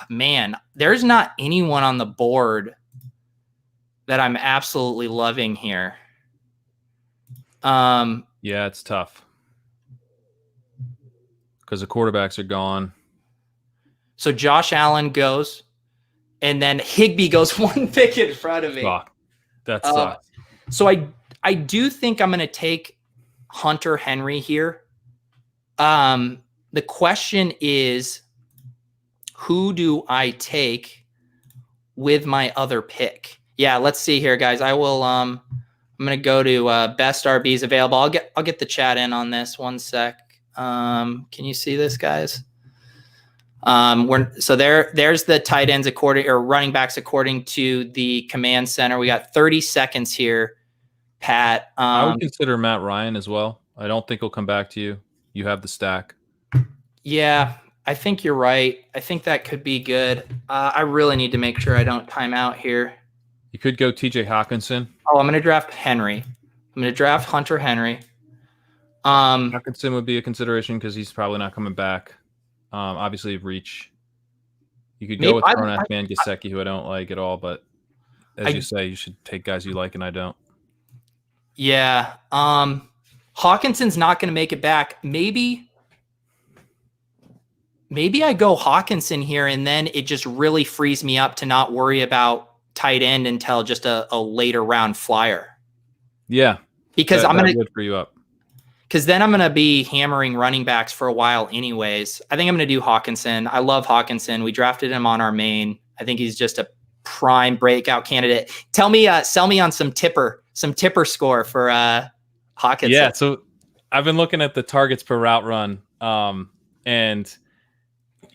man, there's not anyone on the board that I'm absolutely loving here. Yeah, it's tough because the quarterbacks are gone. So Josh Allen goes, and then Higbee goes one pick in front of me. Fuck. That sucks. So I do think I'm going to take Hunter Henry here. The question is, who do I take with my other pick. Yeah, let's see here, guys. I will. I'm gonna go to best RBs available. I'll get the chat in on this. One sec. Can you see this, guys? There's the tight ends or running backs according to the command center. We got 30 seconds here, Pat. I would consider Matt Ryan as well. I don't think he'll come back to you. You have the stack. Yeah, I think you're right. I think that could be good. I really need to make sure I don't time out here. You could go TJ Hawkinson. Oh, I'm going to draft Henry. I'm going to draft Hunter Henry. Hawkinson would be a consideration because he's probably not coming back. Obviously, reach. You could go with Karnak and Gesicki, who I don't like at all, but as you say, you should take guys you like, and I don't. Yeah. Hawkinson's not going to make it back. Maybe I go Hawkinson here, and then it just really frees me up to not worry about tight end until just a later round flyer. Yeah. Because I'm going to free you up. Because then I'm going to be hammering running backs for a while anyways. I think I'm going to do Hawkinson. I love Hawkinson. We drafted him on our main. I think he's just a prime breakout candidate. Sell me on some tipper score for Hawkinson. Yeah, so I've been looking at the targets per route run, and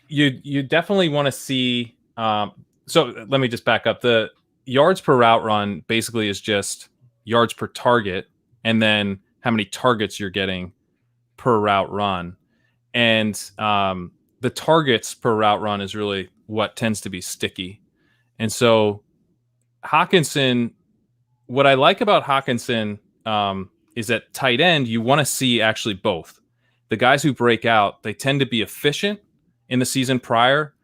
you definitely want to see. So let me just back up. The yards per route run basically is just yards per target, and then how many targets you're getting per route run. And the targets per route run is really what tends to be sticky. And so Hawkinson, what I like about Hawkinson is that tight end, you want to see actually both. The guys who break out, they tend to be efficient in the season prior,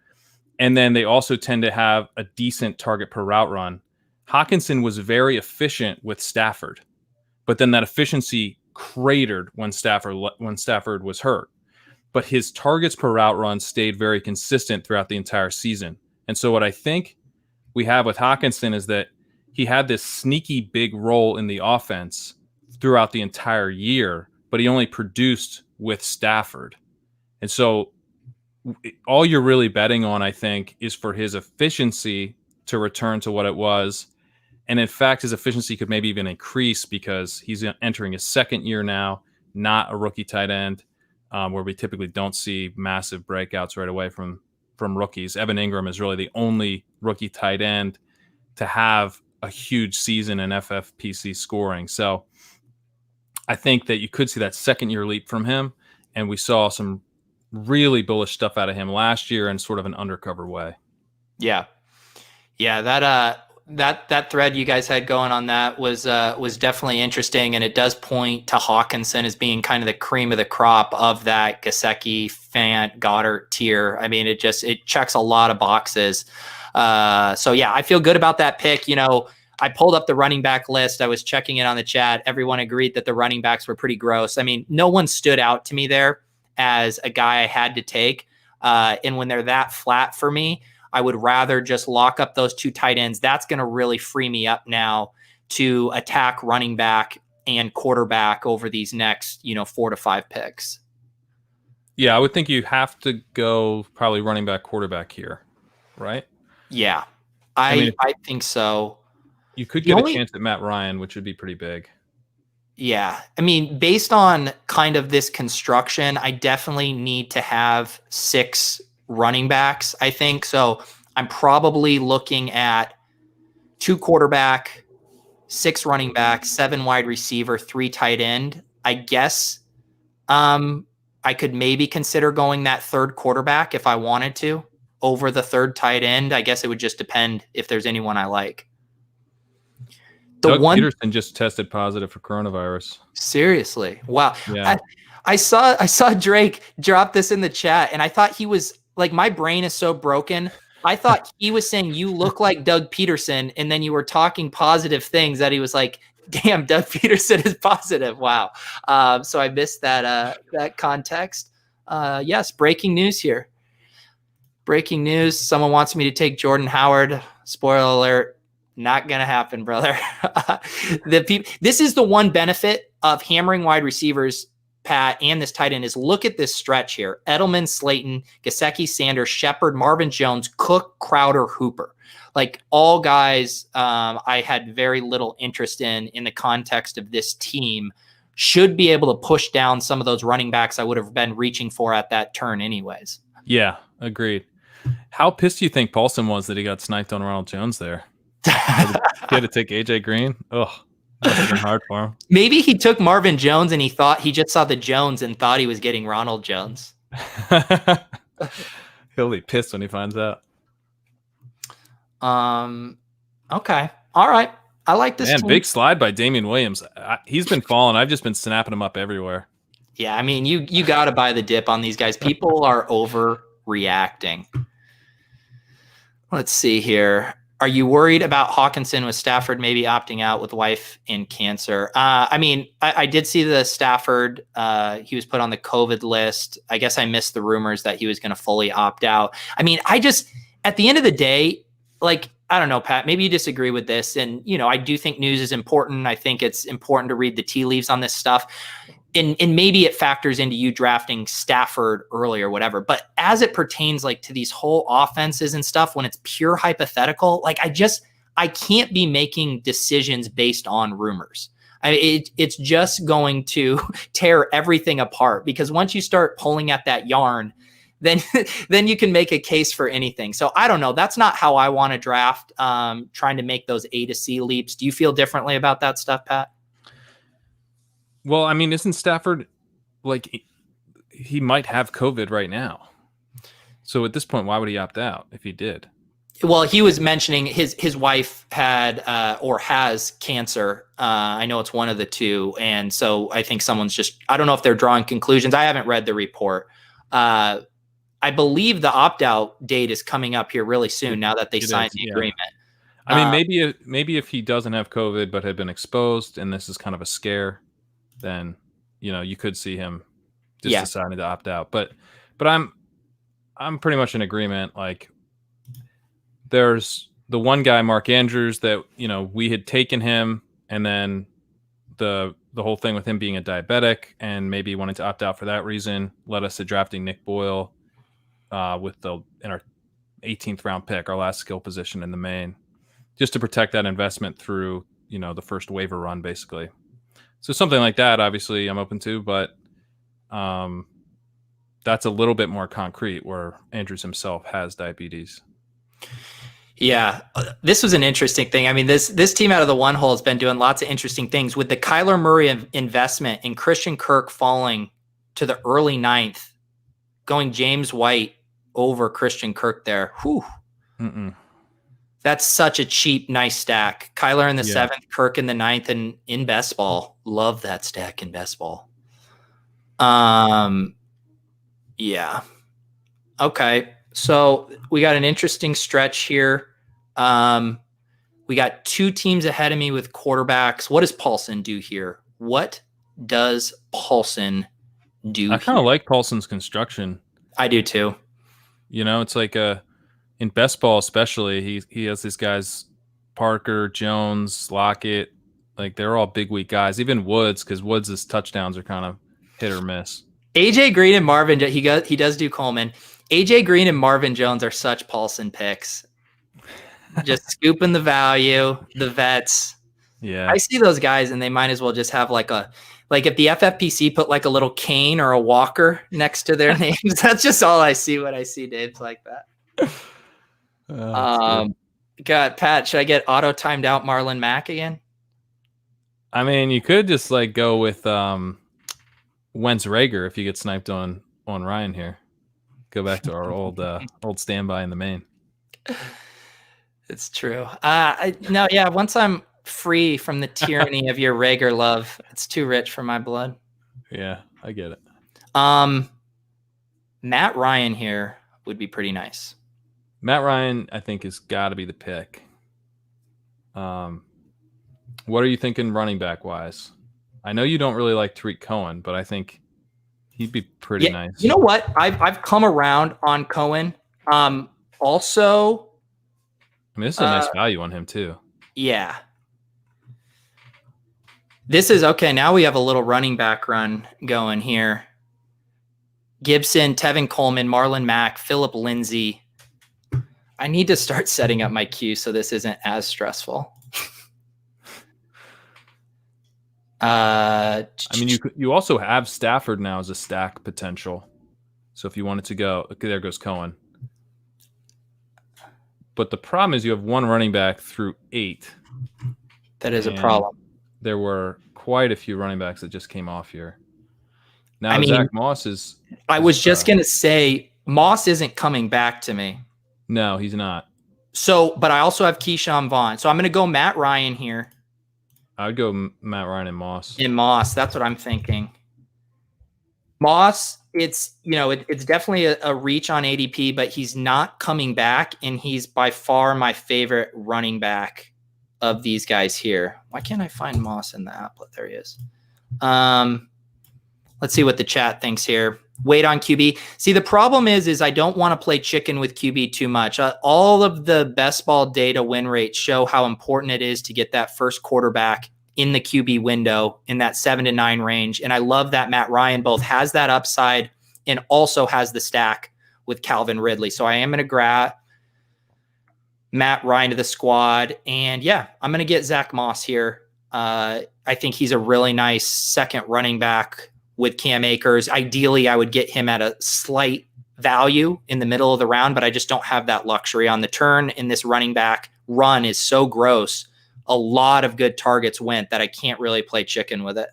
and then they also tend to have a decent target per route run. Hawkinson was very efficient with Stafford, but then that efficiency cratered when Stafford was hurt. But his targets per route run stayed very consistent throughout the entire season. And so what I think we have with Hawkinson is that he had this sneaky big role in the offense throughout the entire year, but he only produced with Stafford. And so all you're really betting on, I think, is for his efficiency to return to what it was. And in fact, his efficiency could maybe even increase because he's entering his second year now, not a rookie tight end, where we typically don't see massive breakouts right away from rookies. Evan Ingram is really the only rookie tight end to have a huge season in FFPC scoring. So I think that you could see that second year leap from him. And we saw some really bullish stuff out of him last year in sort of an undercover way. Yeah. Yeah. That thread you guys had going on that was definitely interesting, and it does point to Hawkinson as being kind of the cream of the crop of that Gesicki, Fant, Goddard tier. I mean, it checks a lot of boxes. So yeah, I feel good about that pick. I pulled up the running back list. I was checking it on the chat. Everyone agreed that the running backs were pretty gross. I mean, no one stood out to me there as a guy I had to take. And when they're that flat for me, I would rather just lock up those two tight ends. That's going to really free me up now to attack running back and quarterback over these next, 4 to 5 picks. Yeah, I would think you have to go probably running back, quarterback here, right? Yeah, I think so. You could get a chance at Matt Ryan, which would be pretty big. Yeah. I mean, based on kind of this construction, I definitely need to have 6 running backs, I think. So I'm probably looking at 2 quarterback, 6 running back, 7 wide receiver, 3 tight end. I guess I could maybe consider going that 3rd quarterback if I wanted to over the 3rd tight end. I guess it would just depend if there's anyone I like. Doug Peterson just tested positive for coronavirus. Seriously. Wow. Yeah. I saw Drake drop this in the chat, and I thought he was like, my brain is so broken. I thought he was saying you look like Doug Peterson, and then you were talking positive things that he was like, damn, Doug Peterson is positive. Wow. So I missed that context. Yes. Breaking news here. Breaking news. Someone wants me to take Jordan Howard. Spoiler alert. Not going to happen, brother. This is the one benefit of hammering wide receivers, Pat, and this tight end is look at this stretch here. Edelman, Slayton, Gesicki, Sanders, Shepard, Marvin Jones, Cook, Crowder, Hooper. Like all guys I had very little interest in the context of this team, should be able to push down some of those running backs I would have been reaching for at that turn anyways. Yeah, agreed. How pissed do you think Paulson was that he got sniped on Ronald Jones there? He had to take AJ Green? Ugh, that must have been hard for him. Maybe he took Marvin Jones and he just saw the Jones and thought he was getting Ronald Jones. He'll be pissed when he finds out. Okay. All right. I like this. Man, big slide by Damian Williams. He's been falling. I've just been snapping him up everywhere. Yeah, I mean, you got to buy the dip on these guys. People are overreacting. Let's see here. Are you worried about Hawkinson with Stafford maybe opting out with wife in cancer? I mean, I did see the Stafford. He was put on the COVID list. I guess I missed the rumors that he was going to fully opt out. I mean, at the end of the day, like, I don't know, Pat, maybe you disagree with this. And, I do think news is important. I think it's important to read the tea leaves on this stuff. And maybe it factors into you drafting Stafford early or whatever. But as it pertains like to these whole offenses and stuff, when it's pure hypothetical, like I can't be making decisions based on rumors. It's just going to tear everything apart, because once you start pulling at that yarn, then you can make a case for anything. So I don't know. That's not how I want to draft, trying to make those A to C leaps. Do you feel differently about that stuff, Pat? Well, I mean, isn't Stafford, like, he might have COVID right now. So at this point, why would he opt out if he did? Well, he was mentioning his wife had or has cancer. I know it's one of the two. And so I think I don't know if they're drawing conclusions. I haven't read the report. I believe the opt-out date is coming up here really soon now that they signed the agreement. I mean, maybe if he doesn't have COVID but had been exposed and this is kind of a scare, then you could see him just deciding to opt out. But I'm pretty much in agreement. Like, there's the one guy, Mark Andrews, that we had taken him, and then the whole thing with him being a diabetic and maybe wanting to opt out for that reason led us to drafting Nick Boyle in our 18th round pick, our last skill position in the main, just to protect that investment through the first waiver run, basically. So something like that, obviously, I'm open to, but that's a little bit more concrete, where Andrews himself has diabetes. Yeah, this was an interesting thing. I mean, this team out of the one hole has been doing lots of interesting things with the Kyler Murray investment and Christian Kirk falling to the early 9th, going James White over Christian Kirk there. Whew. That's such a cheap, nice stack. Kyler in the 7th, Kirk in the 9th, and in best ball. Love that stack in best ball. Yeah. Okay. So we got an interesting stretch here. We got two teams ahead of me with quarterbacks. What does Paulson do here? What does Paulson do? I kind of like Paulson's construction. I do too. It's like in best ball especially, he has these guys, Parker, Jones, Lockett, like they're all big week guys. Even Woods, because Woods' touchdowns are kind of hit or miss. AJ Green and Marvin, he does do Coleman. AJ Green and Marvin Jones are such Paulson picks. Just scooping the value, the vets. Yeah, I see those guys and they might as well just have like if the FFPC put like a little cane or a walker next to their names. That's just all I see when I see names like that. God, Pat, should I get auto timed out Marlon Mack again? I mean, you could just like go with Wentz Rager if you get sniped on Ryan here. Go back to our old standby in the main. It's true. Once I'm free from the tyranny of your Rager love, it's too rich for my blood. Yeah, I get it. Matt Ryan here would be pretty nice. Matt Ryan, I think, has got to be the pick. What are you thinking running back wise? I know you don't really like Tariq Cohen, but I think he'd be pretty nice. You know what? I've come around on Cohen. Also, I mean, this is a nice value on him too. Yeah. This is okay. Now we have a little running back run going here. Gibson, Tevin Coleman, Marlon Mack, Philip Lindsay. I need to start setting up my queue so this isn't as stressful. I mean, you also have Stafford now as a stack potential. So if you wanted to go, okay, there goes Cohen. But the problem is you have one running back through 8. That is a problem. There were quite a few running backs that just came off here. Now, I mean, Zach Moss is... I was just going to say, Moss isn't coming back to me. No, he's not. So, but I also have Keyshawn Vaughn. So I'm going to go Matt Ryan here. I would go Matt Ryan and Moss. In Moss, that's what I'm thinking. Moss, it's definitely a reach on ADP, but he's not coming back, and he's by far my favorite running back of these guys here. Why can't I find Moss in the applet? There he is. Let's see what the chat thinks here. Wait on QB. See, the problem is I don't want to play chicken with QB too much. All of the best ball data win rates show how important it is to get that first quarterback in the QB window in that 7 to 9 range. And I love that Matt Ryan both has that upside and also has the stack with Calvin Ridley. So I am going to grab Matt Ryan to the squad. And yeah, I'm going to get Zach Moss here. I think he's a really nice second running back with Cam Akers. Ideally, I would get him at a slight value in the middle of the round, but I just don't have that luxury on the turn. In this running back run is so gross. A lot of good targets went that I can't really play chicken with it.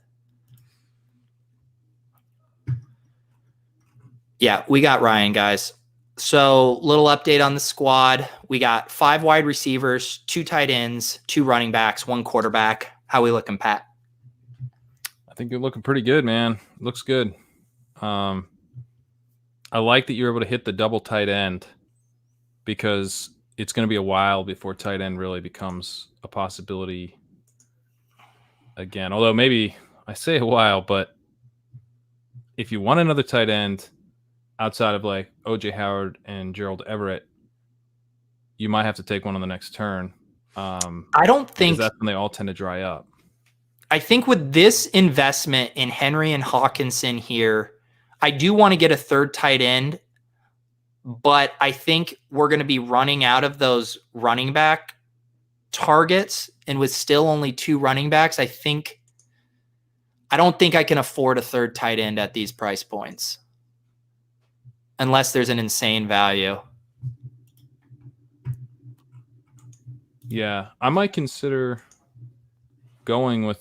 Yeah, we got Ryan, guys. So little update on the squad. We got 5 wide receivers, 2 tight ends, 2 running backs, 1 quarterback. How we looking, Pat? I think you're looking pretty good, man. Looks good. I like that you're able to hit the double tight end because it's going to be a while before tight end really becomes a possibility again. Although maybe I say a while, but if you want another tight end outside of like O.J. Howard and Gerald Everett, you might have to take one on the next turn. I don't think that's when they all tend to dry up. I think with this investment in Henry and Hawkinson here, I do want to get a third tight end, but I think we're going to be running out of those running back targets. And with still only 2 running backs, I don't think I can afford a third tight end at these price points unless there's an insane value. Yeah, I might consider going with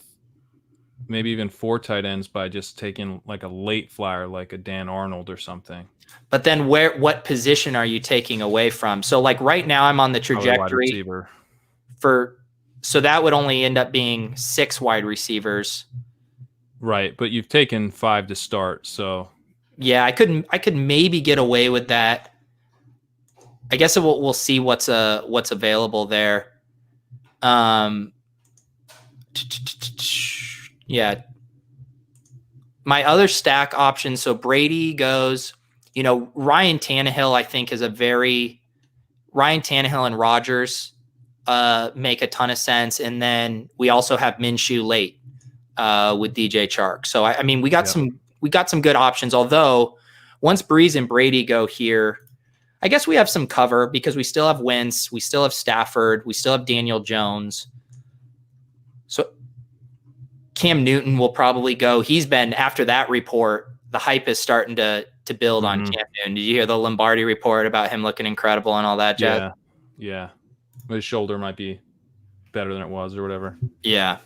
maybe even 4 tight ends by just taking like a late flyer, like a Dan Arnold or something. But then what position are you taking away from? So like right now I'm on the trajectory so that would only end up being 6 wide receivers. Right. But you've taken 5 to start. So yeah, I could maybe get away with that. I guess we'll see what's available there. Yeah. My other stack option. So Brady goes, Ryan Tannehill, I think Ryan Tannehill and Rodgers make a ton of sense. And then we also have Minshew late with DJ Chark. So I mean, we got some good options. Although once Breeze and Brady go here, I guess we have some cover because we still have Wentz, we still have Stafford, we still have Daniel Jones. So Cam Newton will probably go. He's been, after that report, the hype is starting to build on Cam Newton. Did you hear the Lombardi report about him looking incredible and all that jazz? Yeah. His shoulder might be better than it was or whatever. Yeah.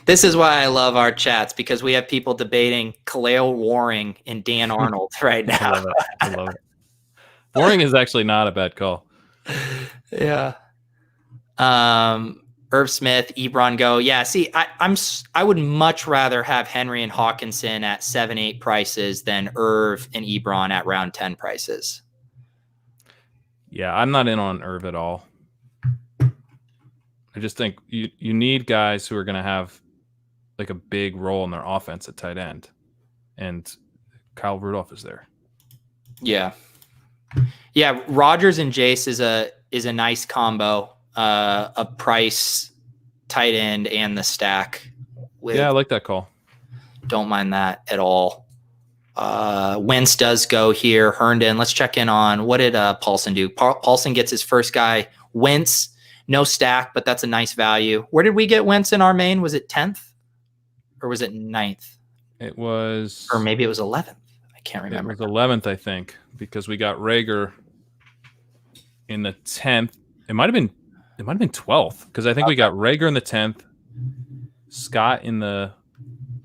This is why I love our chats, because we have people debating Khalil Waring and Dan Arnold right now. I love it. Waring is actually not a bad call. Yeah. Irv Smith, Ebron go. Yeah. See, I would much rather have Henry and Hawkinson at 7-8 prices than Irv and Ebron at round 10 prices. Yeah, I'm not in on Irv at all. I just think you need guys who are going to have like a big role in their offense at tight end, and Kyle Rudolph is there. Yeah. Rodgers and Jace is a nice combo a price tight end and the stack. Yeah, I like that call. Don't mind that at all. Wentz does go here. Herndon. Let's check in on what did Paulson do? Paulson gets his first guy. Wentz, no stack, but that's a nice value. Where did we get Wentz in our main? Was it 10th or was it 9th? It was, or maybe it was 11th. I can't remember. It was 11th, I think, because we got Rager in the 10th. It might have been 12th because I think we got Rager in the 10th, Scott in the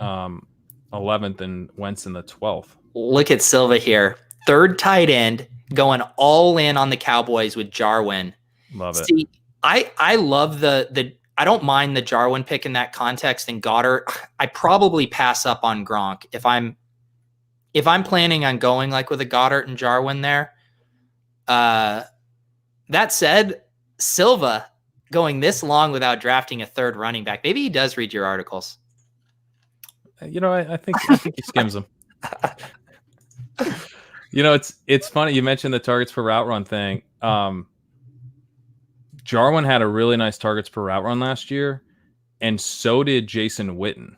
11th, and Wentz in the 12th. Look at Silva here. Third tight end going all in on the Cowboys with Jarwin. Love it. See, I love the I don't mind the Jarwin pick in that context. And Goddard, I probably pass up on Gronk if I'm planning on going like with a Goddard and Jarwin there. That said, Silva going this long without drafting a third running back. Maybe he does read your articles. I think he skims them. It's funny you mentioned the targets per route run thing. Jarwin had a really nice targets per route run last year, and so did Jason Witten.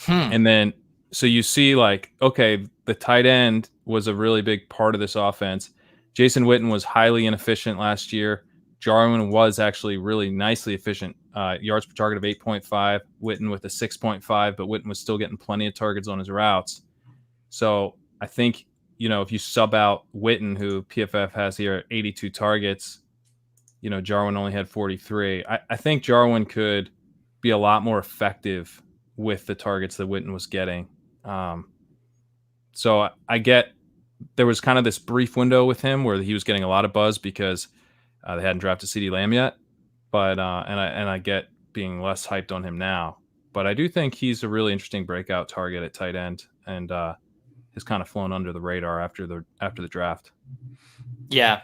And then so you see, like, okay, the tight end was a really big part of this offense. Jason Witten was highly inefficient last year. Jarwin was actually really nicely efficient. Yards per target of 8.5. Witten with a 6.5, but Witten was still getting plenty of targets on his routes. So I think, if you sub out Witten, who PFF has here at 82 targets, Jarwin only had 43. I think Jarwin could be a lot more effective with the targets that Witten was getting. So I get there was kind of this brief window with him where he was getting a lot of buzz because they hadn't drafted CeeDee Lamb yet. But and I get being less hyped on him now. But I do think he's a really interesting breakout target at tight end, and has kind of flown under the radar after the draft. Yeah.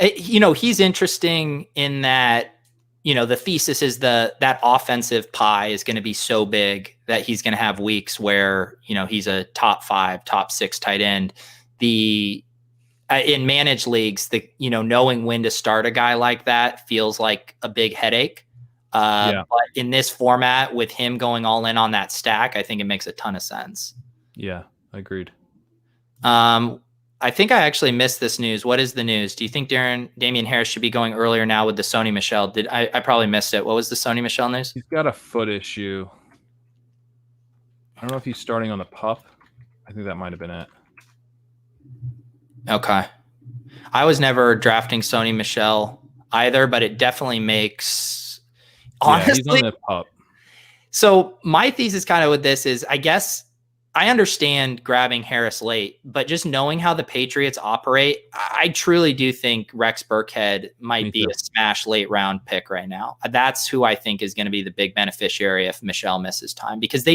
He's interesting in that, the thesis is that offensive pie is going to be so big that he's going to have weeks where, he's a top 5, top 6 tight end. In managed leagues, knowing when to start a guy like that feels like a big headache. But in this format with him going all in on that stack, I think it makes a ton of sense. Yeah, agreed. I think I actually missed this news. What is the news? Do you think Damian Harris should be going earlier now with the Sony Michel? I probably missed it. What was the Sony Michel news? He's got a foot issue. I don't know if he's starting on the pup. I think that might have been it. Okay. I was never drafting Sony Michel either, but it definitely makes honestly. Yeah, he's on the pup. So my thesis kind of with this is, I guess I understand grabbing Harris late, but just knowing how the Patriots operate, I truly do think Rex Burkhead might be a smash late round pick right now. That's who I think is going to be the big beneficiary if Michel misses time, because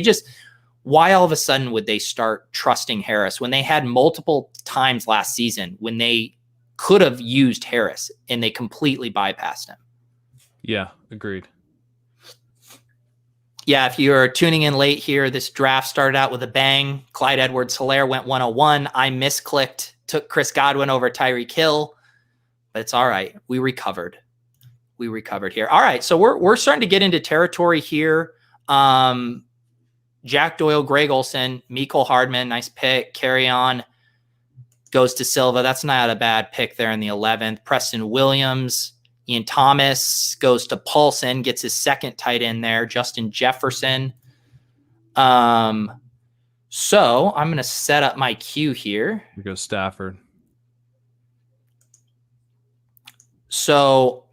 why all of a sudden would they start trusting Harris when they had multiple times last season when they could have used Harris and they completely bypassed him? Yeah, agreed. Yeah, if you're tuning in late here, this draft started out with a bang. Clyde Edwards-Helaire went 101. I misclicked, took Chris Godwin over Tyreek Hill, but it's all right. We recovered here. All right, so we're starting to get into territory here. Jack Doyle, Greg Olsen, Mecole Hardman, nice pick. Carry on goes to Silva. That's not a bad pick there in the 11th. Preston Williams, Ian Thomas goes to Paulson, gets his second tight end there. Justin Jefferson. So I'm going to set up my queue here. Here goes Stafford. So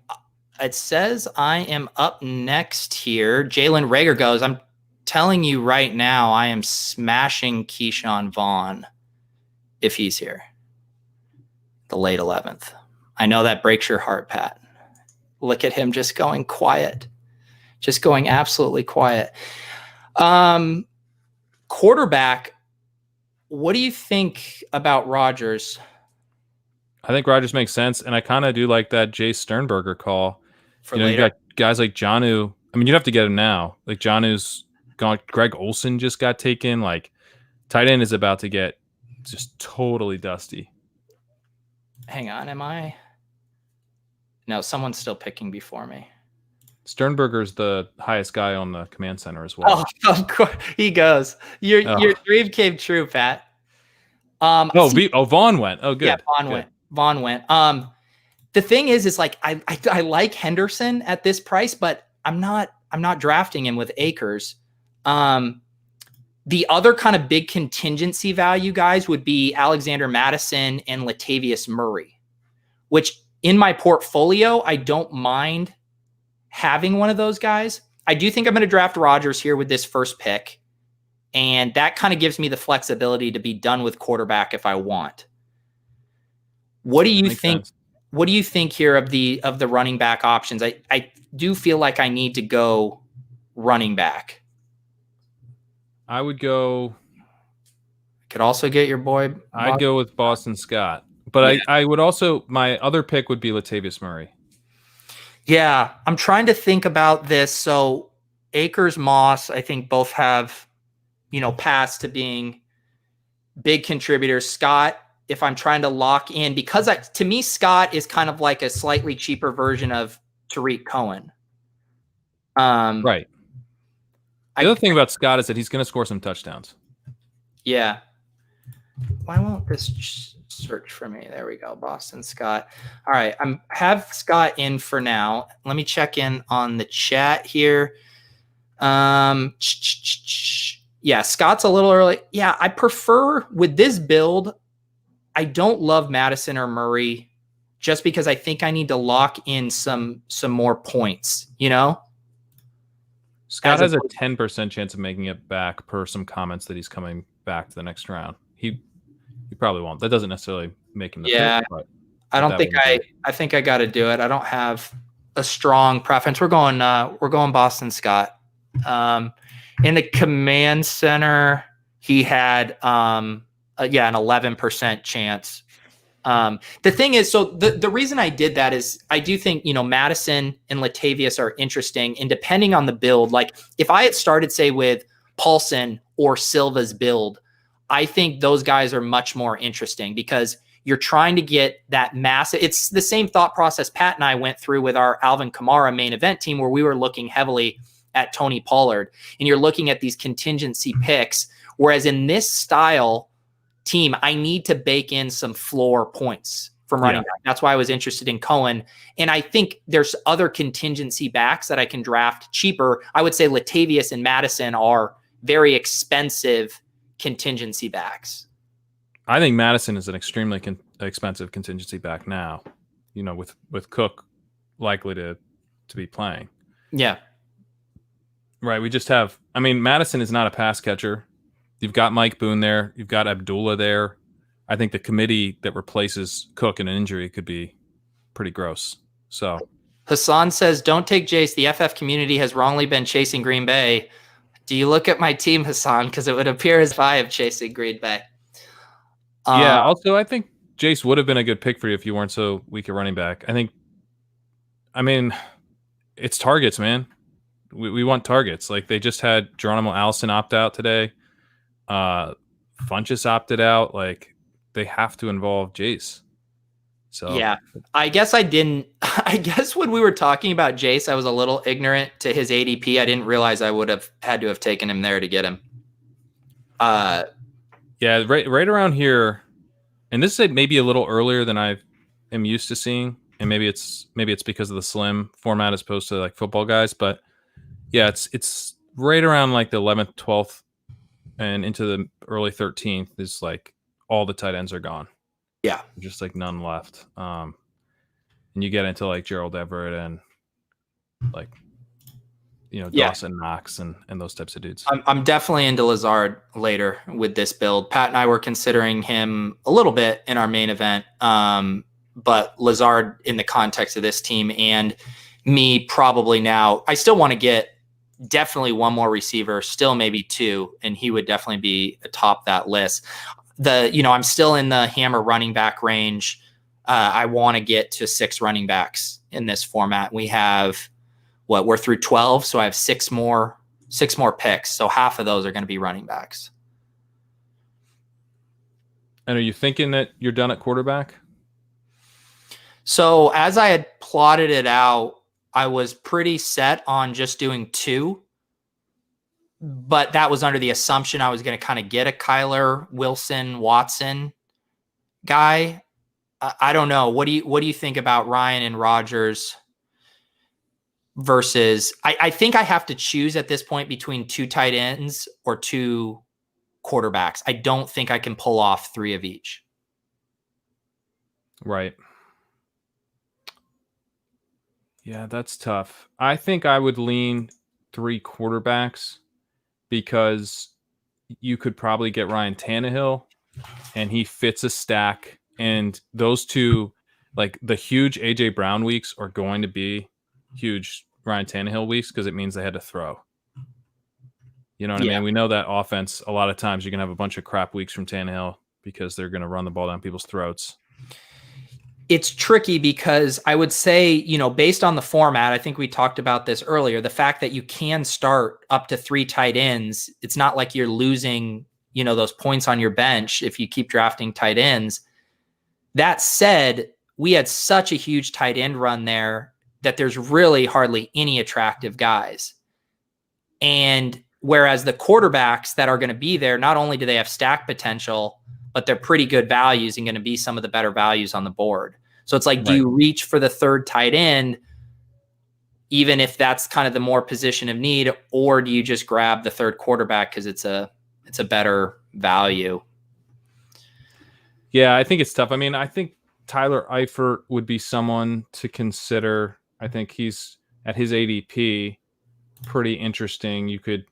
it says I am up next here. Jalen Reagor goes. I'm telling you right now, I am smashing Keyshawn Vaughn if he's here. The late 11th. I know that breaks your heart, Pat. Look at him just going quiet. Just going absolutely quiet. Quarterback, what do you think about Rodgers? I think Rodgers makes sense, and I kind of do like that Jay Sternberger call. For later. You got guys like Jonnu. I mean, you'd have to get him now. Like Jonnu's gone. Greg Olsen just got taken. Like tight end is about to get just totally dusty. Hang on, am I? No, someone's still picking before me. Sternberger's the highest guy on the command center as well. Oh, of course he goes. Your dream came true, Pat. Vaughn went. Oh, good. Yeah, Vaughn went. The thing is like I like Henderson at this price, but I'm not drafting him with Akers. The other kind of big contingency value guys would be Alexander Mattison and Latavius Murray, which in my portfolio, I don't mind having one of those guys. I do think I'm going to draft Rodgers here with this first pick. And that kind of gives me the flexibility to be done with quarterback if I want. What do you think? Sense. What do you think here of the running back options? I do feel like I need to go running back. I would go. Could also get your boy. I'd go with Boston Scott, but yeah. I would also, my other pick would be Latavius Murray. Yeah, I'm trying to think about this. So Akers, Moss, I think both have, paths to being big contributors. Scott, if I'm trying to lock in, because to me, Scott is kind of like a slightly cheaper version of Tariq Cohen. Right. The other thing about Scott is that he's going to score some touchdowns. Yeah. Why won't this search for me? There we go. Boston Scott. All right. Have Scott in for now. Let me check in on the chat here. Yeah, Scott's a little early. Yeah, I prefer with this build. I don't love Madison or Murray just because I think I need to lock in some more points, Scott has a 10% chance of making it back per some comments that he's coming back to the next round. He probably won't. That doesn't necessarily make him the pick, but I don't think I think I got to do it. I don't have a strong preference. We're going Boston Scott. In the command center, he had an 11% chance. The thing is, so the reason I did that is I do think, Madison and Latavius are interesting, and depending on the build, like if I had started, say, with Paulson or Silva's build, I think those guys are much more interesting because you're trying to get that massive. It's the same thought process Pat and I went through with our Alvin Kamara main event team, where we were looking heavily at Tony Pollard, and you're looking at these contingency picks. Whereas in this style team, I need to bake in some floor points from running back. That's why I was interested in Cohen. And I think there's other contingency backs that I can draft cheaper. I would say Latavius and Madison are very expensive contingency backs. I think Madison is an extremely expensive contingency back now, with Cook likely to be playing. Yeah. Right. We just have, Madison is not a pass catcher. You've got Mike Boone there. You've got Abdullah there. I think the committee that replaces Cook in an injury could be pretty gross. So Hassan says, don't take Jace. The FF community has wrongly been chasing Green Bay. Do you look at my team, Hassan? Because it would appear as if I am chasing Green Bay. Yeah. Also, I think Jace would have been a good pick for you if you weren't so weak at running back. It's targets, man. We want targets. Like they just had Geronimo Allison opt out today. Funchess opted out. Like they have to involve Jace. So yeah, I guess I didn't. I guess when we were talking about Jace, I was a little ignorant to his ADP. I didn't realize I would have had to have taken him there to get him. Yeah, right around here, and this is maybe a little earlier than I am used to seeing, and maybe it's because of the slim format as opposed to like football guys, but yeah, it's right around like the 11th, 12th, and into the early 13th is like all the tight ends are gone. Yeah, just like none left. And you get into like Gerald Everett and like Dawson Knox and those types of dudes. I'm definitely into Lazard later with this build. Pat and I were considering him a little bit in our main event, but Lazard in the context of this team and me probably now. I still want to get definitely one more receiver, still maybe two, and he would definitely be atop that list. I'm still in the hammer running back range. I want to get to 6 running backs in this format. We have we're through 12, so I have six more picks. So half of those are going to be running backs. And are you thinking that you're done at quarterback? So as I had plotted it out, I was pretty set on just doing 2, but that was under the assumption I was going to kind of get a Kyler Wilson Watson guy. I don't know. What do you think about Ryan and Rodgers versus? I think I have to choose at this point between 2 tight ends or 2 quarterbacks. I don't think I can pull off 3 of each. Right. Yeah, that's tough. I think I would lean 3 quarterbacks because you could probably get Ryan Tannehill and he fits a stack. And those 2, like the huge AJ Brown weeks are going to be huge Ryan Tannehill weeks because it means they had to throw. You know what I mean? We know that offense, a lot of times you're going to have a bunch of crap weeks from Tannehill because they're going to run the ball down people's throats. It's tricky because I would say, based on the format, I think we talked about this earlier, the fact that you can start up to 3 tight ends, it's not like you're losing, those points on your bench if you keep drafting tight ends. That said, we had such a huge tight end run there that there's really hardly any attractive guys. And whereas the quarterbacks that are going to be there, not only do they have stack potential, but they're pretty good values and going to be some of the better values on the board. So it's like, do you reach for the 3rd tight end, even if that's kind of the more position of need, or do you just grab the 3rd quarterback because it's a better value? Yeah, I think it's tough. I mean, I think Tyler Eifert would be someone to consider. I think he's at his ADP pretty interesting. You could,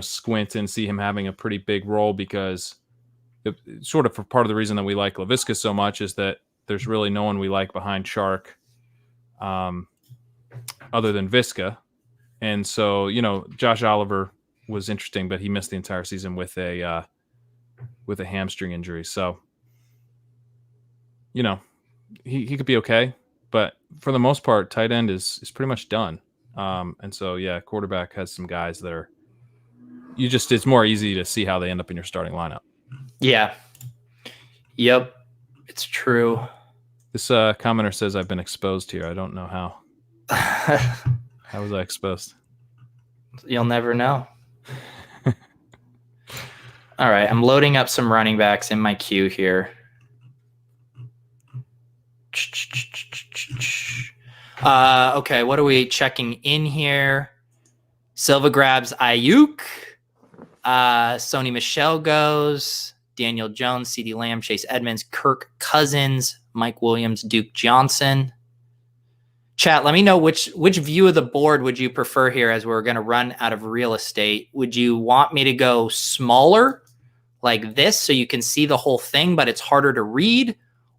squint and see him having a pretty big role because sort of for part of the reason that we like LaVisca so much is that there's really no one we like behind Chark other than Visca. And so, Josh Oliver was interesting, but he missed the entire season with a hamstring injury. So, he could be okay, but for the most part, tight end is pretty much done. And so, yeah, quarterback has some guys that are it's more easy to see how they end up in your starting lineup. Yeah. Yep. It's true. This commenter says I've been exposed here. I don't know how. How was I exposed? You'll never know. All right. I'm loading up some running backs in my queue here. Okay. What are we checking in here? Silva grabs Ayuk. Sony Michel goes. Daniel Jones, CeeDee Lamb, Chase Edmonds, Kirk Cousins, Mike Williams, Duke Johnson. Chat, let me know which view of the board would you prefer here as we're going to run out of real estate. Would you want me to go smaller like this so you can see the whole thing, but it's harder to read?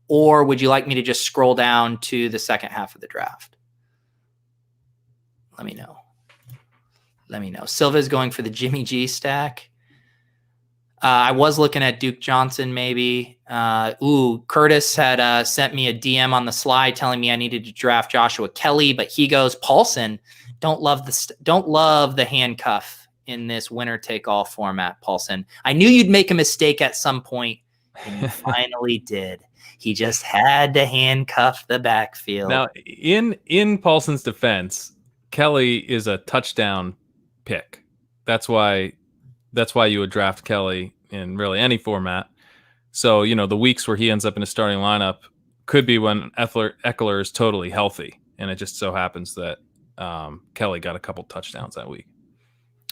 Or would you like me to just scroll down to the second half of the draft? Let me know. Silva's going for the Jimmy G stack. I was looking at Duke Johnson, maybe. Curtis had sent me a DM on the slide telling me I needed to draft Joshua Kelly, but he goes Paulson. Don't love the handcuff in this winner take all format, Paulson. I knew you'd make a mistake at some point, and you finally did. He just had to handcuff the backfield. Now, in Paulson's defense, Kelly is a touchdown pick. That's why you would draft Kelly in really any format. So, the weeks where he ends up in a starting lineup could be when Eckler is totally healthy. And it just so happens that Kelly got a couple touchdowns that week.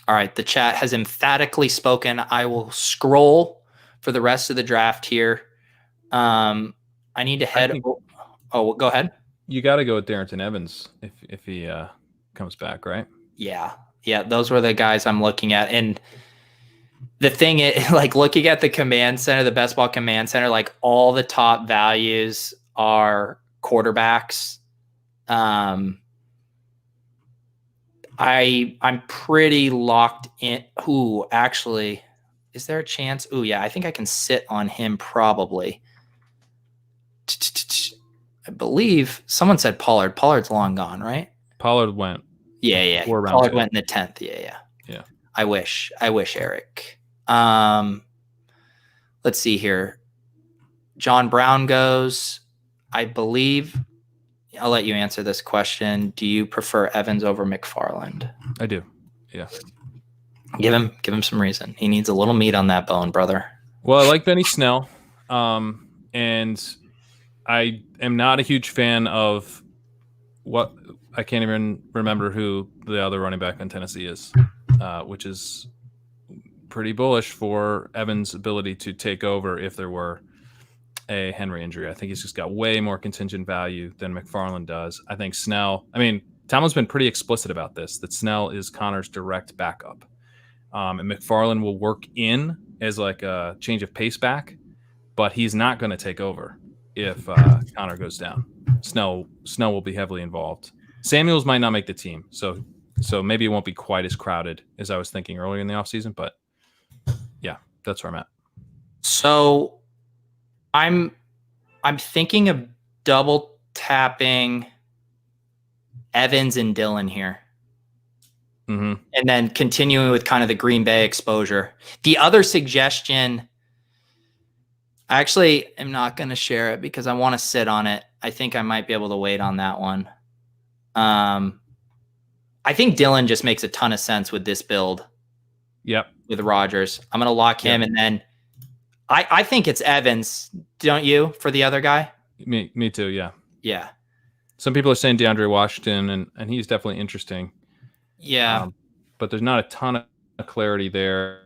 All right. The chat has emphatically spoken. I will scroll for the rest of the draft here. I need to head. Go ahead. You got to go with Darrington Evans if he comes back, right? Yeah. Those were the guys I'm looking at. And the thing is, like, looking at the command center, the best ball command center, like all the top values are quarterbacks. I'm pretty locked in. Actually, is there a chance? Yeah, I think I can sit on him probably. I believe someone said Pollard. Pollard's long gone, right? Pollard went. Yeah. Pollard went in the 10th. Yeah. I wish, Eric. Let's see here. John Brown goes, I believe. I'll let you answer this question. Do you prefer Evans over McFarland? I do. Yeah. Give him some reason. He needs a little meat on that bone, brother. Well, I like Benny Snell. And I am not a huge fan of what I can't even remember who the other running back on Tennessee is, which is pretty bullish for Evans' ability to take over if there were a Henry injury. I think he's just got way more contingent value than McFarland does. I think Snell, Tomlin's been pretty explicit about this, that Snell is Connor's direct backup. And McFarland will work in as like a change of pace back, but he's not going to take over if Connor goes down. Snell will be heavily involved. Samuels might not make the team, so maybe it won't be quite as crowded as I was thinking earlier in the offseason, but yeah, that's where I'm at. So I'm thinking of double tapping Evans and Dillon here. Mm-hmm. And then continuing with kind of the Green Bay exposure. The other suggestion, I actually am not going to share it because I want to sit on it. I think I might be able to wait on that one. I think Dillon just makes a ton of sense with this build. Yep. With Rodgers. I'm going to lock him, and then I think it's Evans, don't you, for the other guy? Me too, yeah. Yeah. Some people are saying DeAndre Washington, and he's definitely interesting. Yeah. But there's not a ton of clarity there.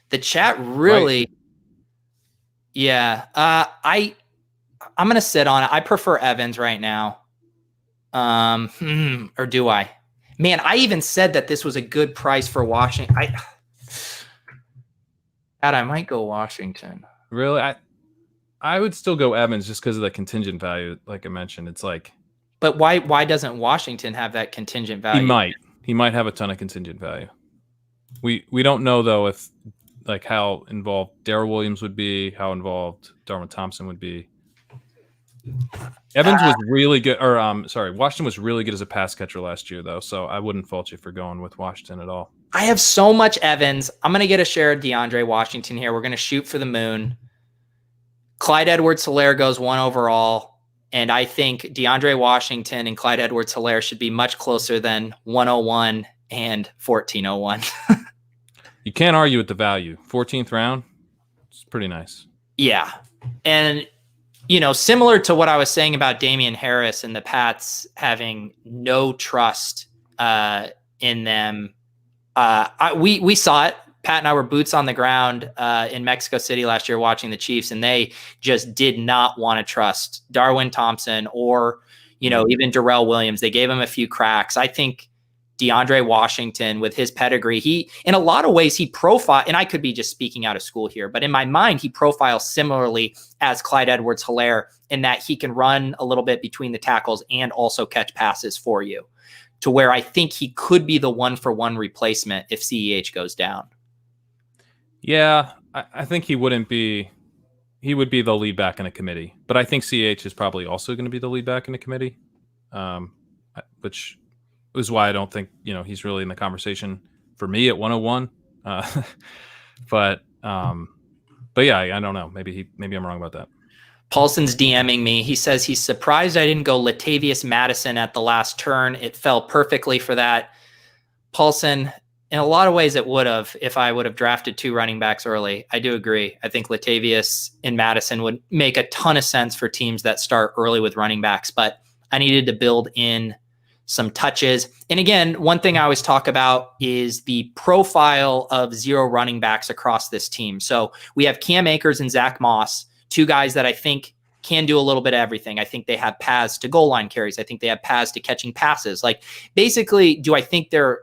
The chat really... Right. Yeah. I'm going to sit on it. I prefer Evans right now. Or do I? Man, I even said that this was a good price for Washington. I might go Washington. Really? I would still go Evans just because of the contingent value, like I mentioned. It's like... But why doesn't Washington have that contingent value? He might have a ton of contingent value. We don't know though if like how involved Darrell Williams would be, how involved Darwin Thompson would be. Evans was really good, Washington was really good as a pass catcher last year though, so I wouldn't fault you for going with Washington at all. I have so much Evans. I'm going to get a share of DeAndre Washington here. We're going to shoot for the moon. Clyde Edwards-Helaire goes 1 overall. And I think DeAndre Washington and Clyde Edwards-Helaire should be much closer than 101 and 1401. You can't argue with the value. 14th round, it's pretty nice. Yeah. And, similar to what I was saying about Damian Harris and the Pats having no trust in them, we saw it. Pat and I were boots on the ground in Mexico City last year watching the Chiefs, and they just did not want to trust Darwin Thompson or, even Darrell Williams. They gave him a few cracks. I think DeAndre Washington, with his pedigree, he, in a lot of ways, he profiled, and I could be just speaking out of school here, but in my mind, he profiles similarly as Clyde Edwards-Helaire in that he can run a little bit between the tackles and also catch passes for you, to where I think he could be the 1-for-1 replacement if CEH goes down. Yeah, I think he would be the lead back in a committee, but I think CH is probably also going to be the lead back in a committee, which is why I don't think, he's really in the conversation for me at 101. But yeah, I don't know. Maybe I'm wrong about that. Paulson's DMing me. He says he's surprised I didn't go Latavius Madison at the last turn. It fell perfectly for that. Paulson, in a lot of ways, it would have if I would have drafted 2 running backs early. I do agree. I think Latavius and Madison would make a ton of sense for teams that start early with running backs, but I needed to build in some touches. And again, one thing I always talk about is the profile of 0 running backs across this team. So we have Cam Akers and Zach Moss, 2 guys that I think can do a little bit of everything. I think they have paths to goal line carries. I think they have paths to catching passes. Like, basically, do I think they're,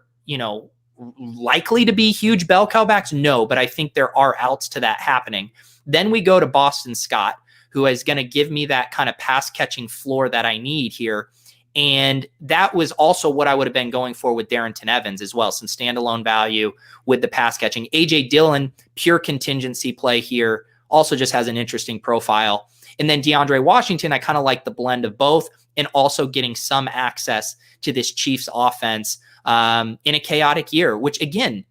likely to be huge bell cow backs? No, but I think there are outs to that happening. Then we go to Boston Scott, who is going to give me that kind of pass catching floor that I need here. And that was also what I would have been going for with Darrington Evans as well, some standalone value with the pass catching. AJ Dillon, pure contingency play here, also just has an interesting profile. And then DeAndre Washington, I kind of like the blend of both and also getting some access to this Chiefs offense in a chaotic year, which again,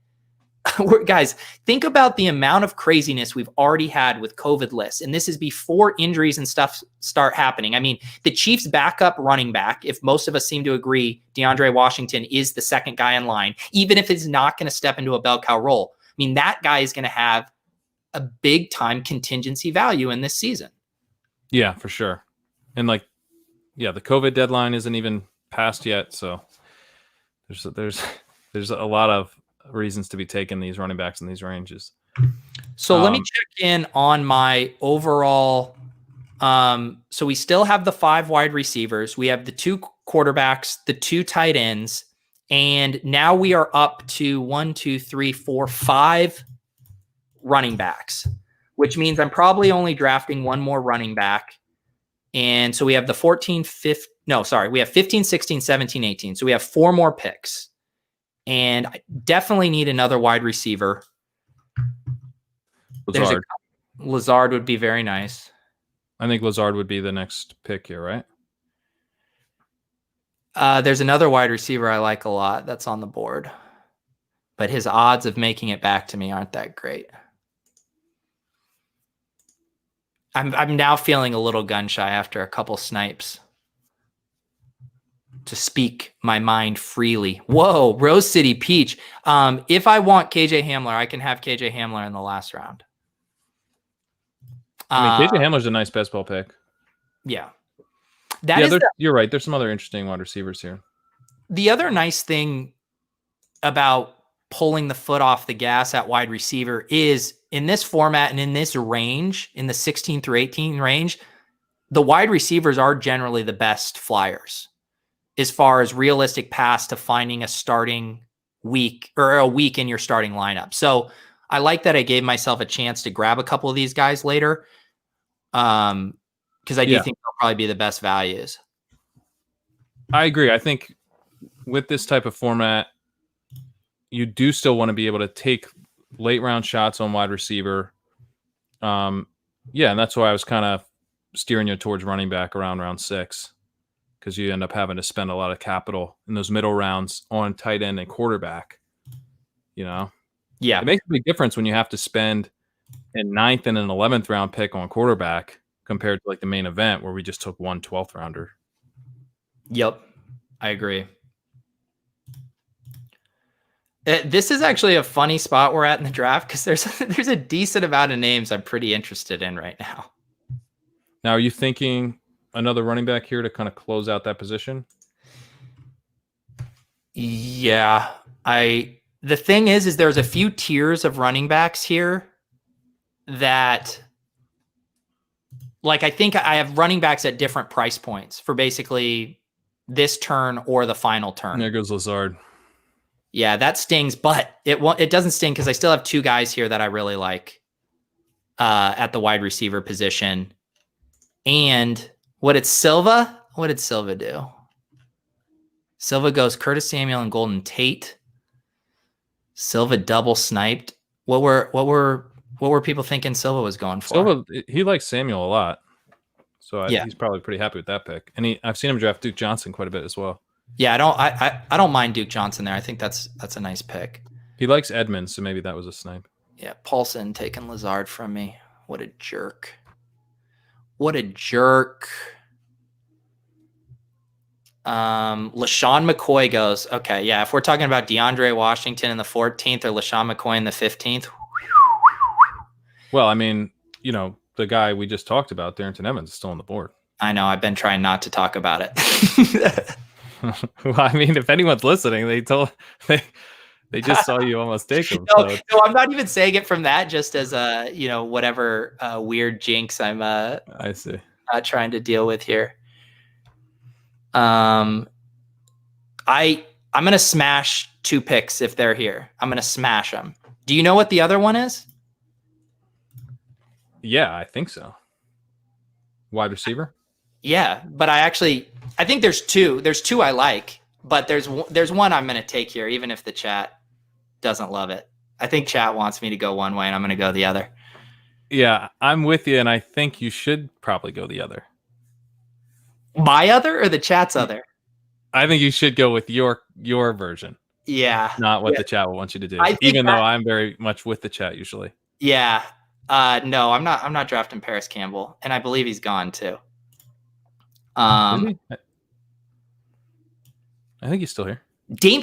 Guys, think about the amount of craziness we've already had with COVID lists. And this is before injuries and stuff start happening. I mean, the Chiefs' backup running back, if most of us seem to agree, DeAndre Washington is the second guy in line, even if he's not going to step into a bell cow role. I mean, that guy is going to have a big time contingency value in this season. Yeah, for sure. And the COVID deadline isn't even passed yet. So there's a lot of reasons to be taking these running backs in these ranges. So let me check in on my overall. So we still have the 5 wide receivers. We have the 2 quarterbacks, the 2 tight ends, and now we are up to 5 running backs, which means I'm probably only drafting 1 more running back. And so we have the 15, 16, 17, 18. So we have 4 more picks. And I definitely need another wide receiver. Lazard would be very nice. I think Lazard would be the next pick here, right? There's another wide receiver I like a lot that's on the board, but his odds of making it back to me aren't that great. I'm now feeling a little gun shy after a couple snipes. To speak my mind freely. Whoa, Rose City Peach. If I want KJ Hamler, I can have KJ Hamler in the last round. KJ Hamler's a nice best ball pick. Yeah. You're right. There's some other interesting wide receivers here. The other nice thing about pulling the foot off the gas at wide receiver is in this format and in this range, in the 16 through 18 range, the wide receivers are generally the best flyers as far as realistic paths to finding a starting week or a week in your starting lineup. So I like that I gave myself a chance to grab a couple of these guys later. Because I do think they'll probably be the best values. I agree. I think with this type of format, you do still want to be able to take late round shots on wide receiver. And that's why I was kind of steering you towards running back around round 6. Because you end up having to spend a lot of capital in those middle rounds on tight end and quarterback. Yeah. It makes a big difference when you have to spend a 9th and an 11th round pick on quarterback compared to the main event where we just took 1 12th rounder. Yep. I agree. This is actually a funny spot we're at in the draft because there's a decent amount of names I'm pretty interested in right now. Now, are you thinking another running back here to kind of close out that position? Yeah. The thing is there's a few tiers of running backs here that I think I have running backs at different price points for basically this turn or the final turn. There goes Lazard. Yeah, that stings, but it doesn't sting because I still have 2 guys here that I really like at the wide receiver position. And what did Silva do? Silva goes Curtis Samuel and Golden Tate. Silva double sniped. What were people thinking Silva was going for? Silva, he likes Samuel a lot. So he's probably pretty happy with that pick. And I've seen him draft Duke Johnson quite a bit as well. Yeah, I don't mind Duke Johnson there. I think that's a nice pick. He likes Edmonds, so maybe that was a snipe. Yeah, Paulson taking Lazard from me. What a jerk. What a jerk. LaShawn McCoy goes, okay, yeah, if we're talking about DeAndre Washington in the 14th or LaShawn McCoy in the 15th. Well, I mean, the guy we just talked about, Darrington Evans, is still on the board. I know. I've been trying not to talk about it. Well, I mean, if anyone's listening, they just saw you almost take him. No, I'm not even saying it from that, just as a, whatever weird jinx I'm I see. Trying to deal with here. I'm going to smash 2 picks if they're here. I'm going to smash them. Do you know what the other one is? Yeah, I think so. Wide receiver? Yeah, but I think there's 2. There's 2 I like, but there's one I'm going to take here, even if the chat doesn't love it. I think chat wants me to go one way, and I'm going to go the other. Yeah, I'm with you, and I think you should probably go the other. My other or the chat's other? I think you should go with your version. Yeah. not what Yeah. the chat will want you to do. I think Even that, though I'm very much with the chat usually. yeah. No, I'm not drafting Paris Campbell, and I believe he's gone too. Is he? I think he's still here.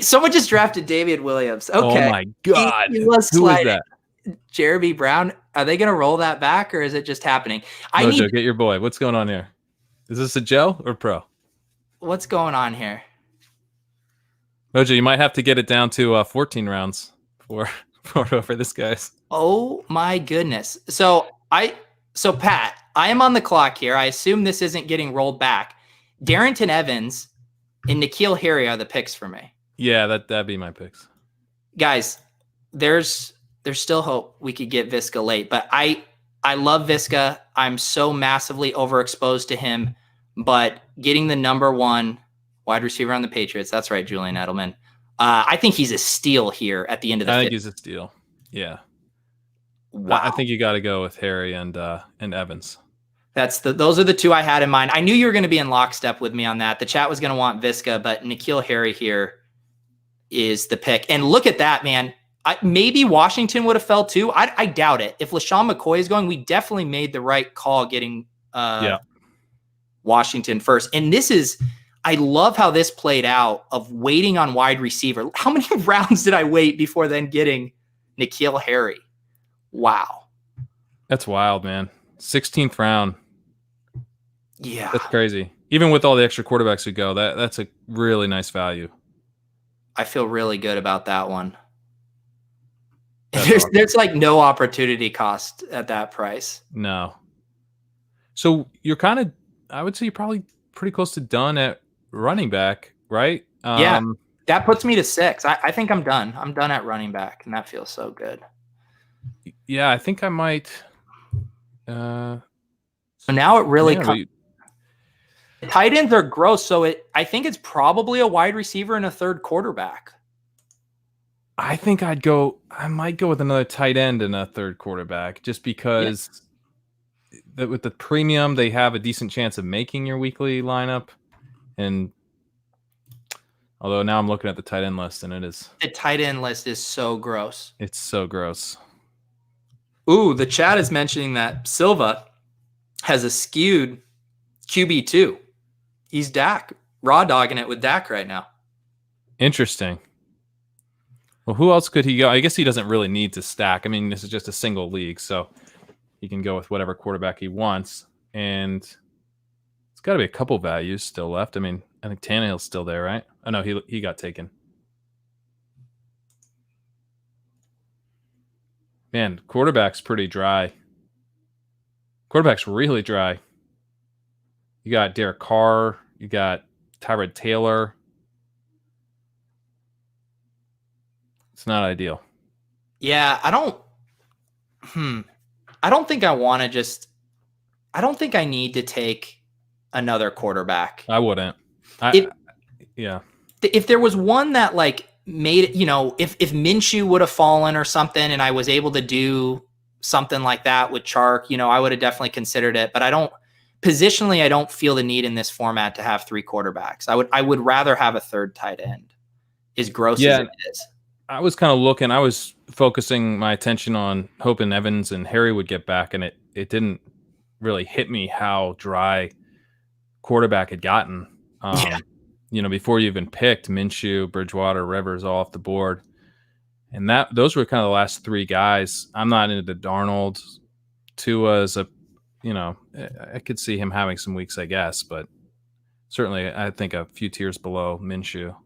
Someone just drafted David Williams. Oh Okay. my God. He was Who is sliding. that? Jeremy Brown. Are they going to roll that back, or is it just happening? Mojo, get your boy. What's going on here? Is this a Joe or pro? What's going on here? Mojo, you might have to get it down to 14 rounds for this guy's. Oh my goodness. So Pat, I am on the clock here. I assume this isn't getting rolled back. Darrington Evans and N'Keal Harry are the picks for me. Yeah, that'd be my picks. Guys, there's still hope we could get Visca late, but I love Visca. I'm so massively overexposed to him, but getting the number 1 wide receiver on the Patriots, that's right, Julian Edelman. I think he's a steal here at the end of the I fifth. think he's a steal. Yeah. Wow. I think you got to go with Harry and Evans. Those are the 2 I had in mind. I knew you were going to be in lockstep with me on that. The chat was going to want Visca, but N'Keal Harry here is the pick. And look at that, man. Maybe Washington would have fell too. I doubt it. If LaShawn McCoy is going, we definitely made the right call getting Washington first. And I love how this played out of waiting on wide receiver. How many rounds did I wait before then getting N'Keal Harry? Wow. That's wild, man. 16th round. Yeah. That's crazy. Even with all the extra quarterbacks who go, that's a really nice value. I feel really good about that one. There's like no opportunity cost at that price. No. So you're kind of, I would say you're probably pretty close to done at running back, right? Yeah, that puts me to 6. I think I'm done. I'm done at running back, and that feels so good. Yeah, I think I might. So now it really comes. Tight ends are gross, so I think it's probably a wide receiver and a third quarterback. I think I might go with another tight end and a third quarterback, just because with the premium, they have a decent chance of making your weekly lineup. And although now I'm looking at the tight end list, and the tight end list is so gross. It's so gross. Ooh, the chat is mentioning that Silva has a skewed QB2. He's Dak, raw dogging it with Dak right now. Interesting. Well, who else could he go? I guess he doesn't really need to stack. I mean, this is just a single league, so he can go with whatever quarterback he wants. And it's got to be a couple values still left. I mean, I think Tannehill's still there, right? Oh, no, he got taken. Man, quarterback's pretty dry. Quarterback's really dry. You got Derek Carr. You got Tyrod Taylor. It's not ideal. Yeah, I don't think I want to I don't think I need to take another quarterback. I wouldn't. Yeah. If there was one that like made it, if Minshew would have fallen or something and I was able to do something like that with Chark, I would have definitely considered it. But I don't feel the need in this format to have 3 quarterbacks. I would rather have a third tight end, as gross as it is. I was kind of looking, I was focusing my attention on hoping Evans and Harry would get back, and it didn't really hit me how dry quarterback had gotten. Before you even picked Minshew, Bridgewater, Rivers all off the board. And those were kind of the last 3 guys. I'm not into Arnold. Tua's I could see him having some weeks, I guess, but certainly I think a few tiers below Minshew.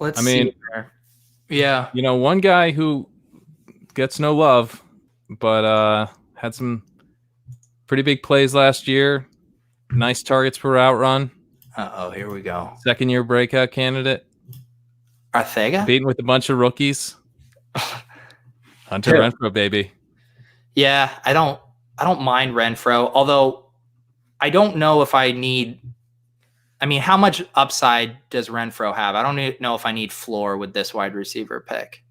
Let's see. Yeah. One guy who gets no love, but had some pretty big plays last year. Nice targets per route run. Uh-oh, here we go. Second-year breakout candidate. Arthega? Beaten with a bunch of rookies. Hunter Renfrow, baby. Yeah, I don't mind Renfrow, although I don't know if I need. I mean, how much upside does Renfrow have? I don't know if I need floor with this wide receiver pick.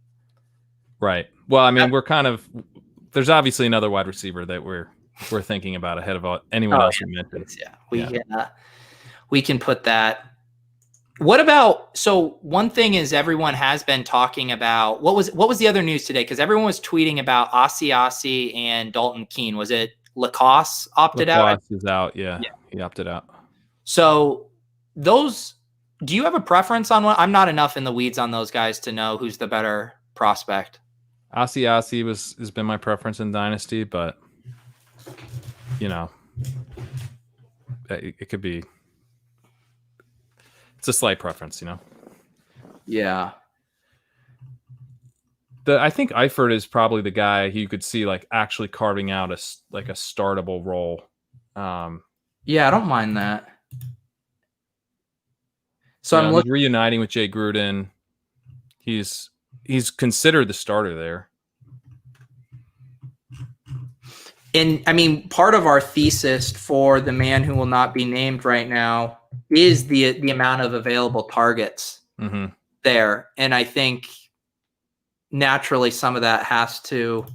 Right. Well, I mean, there's obviously another wide receiver that we're thinking about ahead of anyone else we mentioned. Yeah, we can put that. What about, so one thing is everyone has been talking about, what was the other news today? Because everyone was tweeting about Asiasi and Dalton Keene. Was it Lacoste opted out? Lacoste is out, yeah. He opted out. So those, do you have a preference on one? I'm not enough in the weeds on those guys to know who's the better prospect. Asiasi has been my preference in Dynasty, but it could be. It's a slight preference, Yeah. I think Eifert is probably the guy who you could see like actually carving out a startable role. Yeah, I don't mind that. So I'm reuniting with Jay Gruden. He's considered the starter there. And I mean, part of our thesis for the man who will not be named right now is the amount of available targets there. And I think naturally some of that has to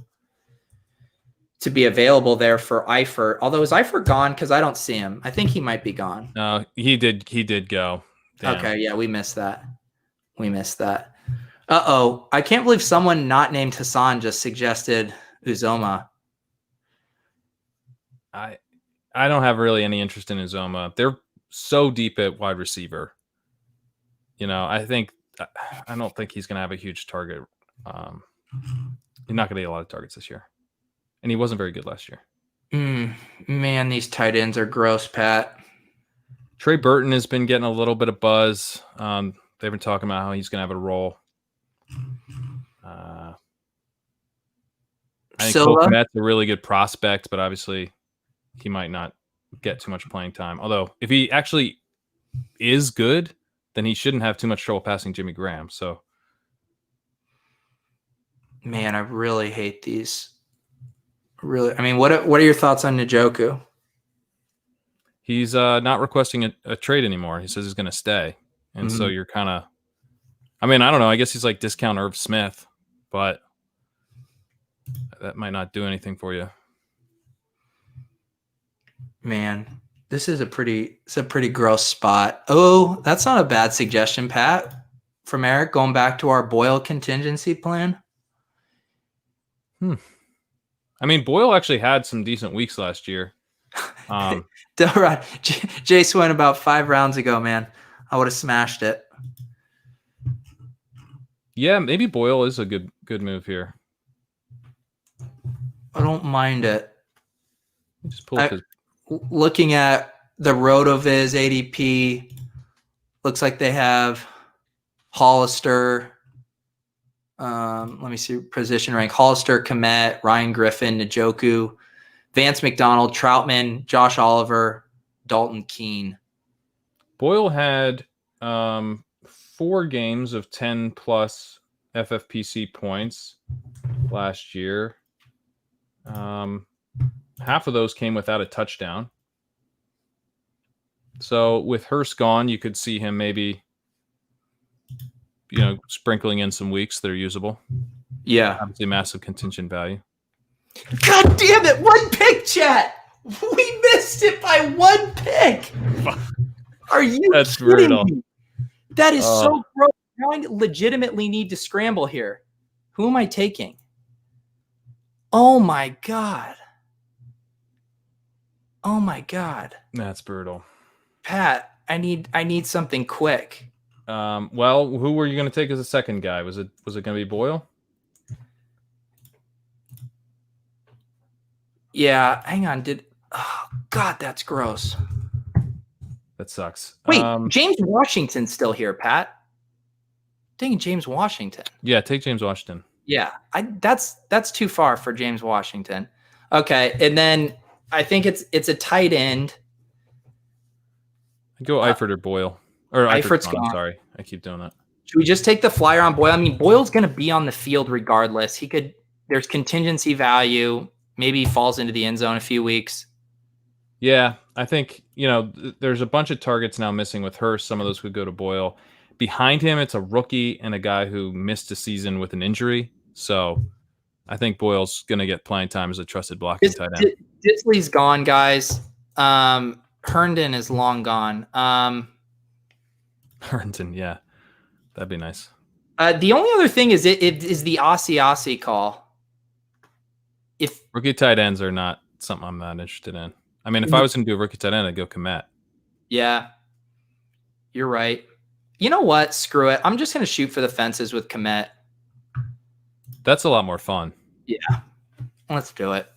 be available there for Eifert. Although is Eifert gone? Because I don't see him. I think he might be gone. No, he did go. Damn. Okay, yeah, we missed that. Uh-oh. I can't believe someone not named Hassan just suggested Uzoma. I don't have really any interest in Uzoma. They're so deep at wide receiver. I don't think he's going to have a huge target. He's not going to get a lot of targets this year. And he wasn't very good last year. Man, these tight ends are gross, Pat. Trey Burton has been getting a little bit of buzz. They've been talking about how he's going to have a role. I think Cole Kmet's a really good prospect, but obviously he might not get too much playing time. Although if he actually is good, then he shouldn't have too much trouble passing Jimmy Graham. So, man, I really hate these. Really, I mean, what are your thoughts on Njoku? He's not requesting a trade anymore. He says he's going to stay, and so you're kind of. I mean, I don't know. I guess he's like discount Irv Smith, but that might not do anything for you. Man, this is a pretty gross spot. Oh, that's not a bad suggestion, Pat, from Eric, going back to our Boyle contingency plan. I mean, Boyle actually had some decent weeks last year. Jace went about 5 rounds ago, man. I would have smashed it. Yeah, maybe Boyle is a good move here. I don't mind it. Just pull his... Looking at the RotoViz ADP, looks like they have Hollister. Let me see position rank. Hollister, Kmet, Ryan Griffin, Njoku, Vance McDonald, Troutman, Josh Oliver, Dalton Keene. Boyle had 4 games of 10 plus FFPC points last year. Half of those came without a touchdown. So with Hurst gone, you could see him maybe, sprinkling in some weeks that are usable. Yeah. Obviously massive contingent value. God damn it. 1 pick, chat. We missed it by 1 pick. Are you That's kidding brutal. me? That is so gross. Now I legitimately need to scramble here. Who am I taking? Oh my God. Oh my God. That's brutal. Pat, I need something quick. Well, who were you going to take as a second guy? Was it going to be Boyle? Yeah, hang on. Oh God, that's gross. That sucks. Wait, James Washington's still here, Pat. Dang, James Washington. Yeah, take James Washington. Yeah, that's too far for James Washington. Okay, and then I think it's a tight end. Go Eifert or Boyle. Or Eifert's gone. I'm sorry, I keep doing that. Should we just take the flyer on Boyle? I mean, Boyle's going to be on the field regardless. There's contingency value. Maybe he falls into the end zone a few weeks. Yeah, I think, there's a bunch of targets now missing with Hurst. Some of those could go to Boyle. Behind him, it's a rookie and a guy who missed a season with an injury. So I think Boyle's going to get playing time as a trusted blocking tight end. Disley's gone, guys. Herndon is long gone. Herndon, yeah. That'd be nice. The only other thing is it is the Aussie call. If rookie tight ends are not something I'm not interested in. I mean, if I was going to do a rookie tight end, I'd go Komet. Yeah, you're right. You know what? Screw it. I'm just going to shoot for the fences with Komet. That's a lot more fun. Yeah. Let's do it.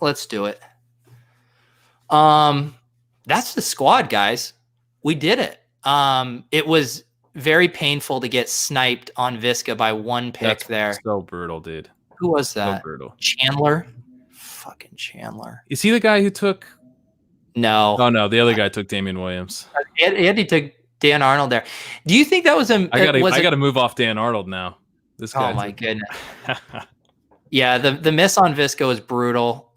Let's do it. That's the squad, guys. We did it. It was very painful to get sniped on Visca by one pick. That's there. So brutal, dude. Who was that? So brutal. Chandler? Fucking Chandler. Is he the guy who took? No. Oh no, the other guy took Damian Williams. Andy took Dan Arnold there. Do you think that was a? I gotta move off Dan Arnold now. This guy. Oh my goodness. Yeah, the miss on Visco is brutal.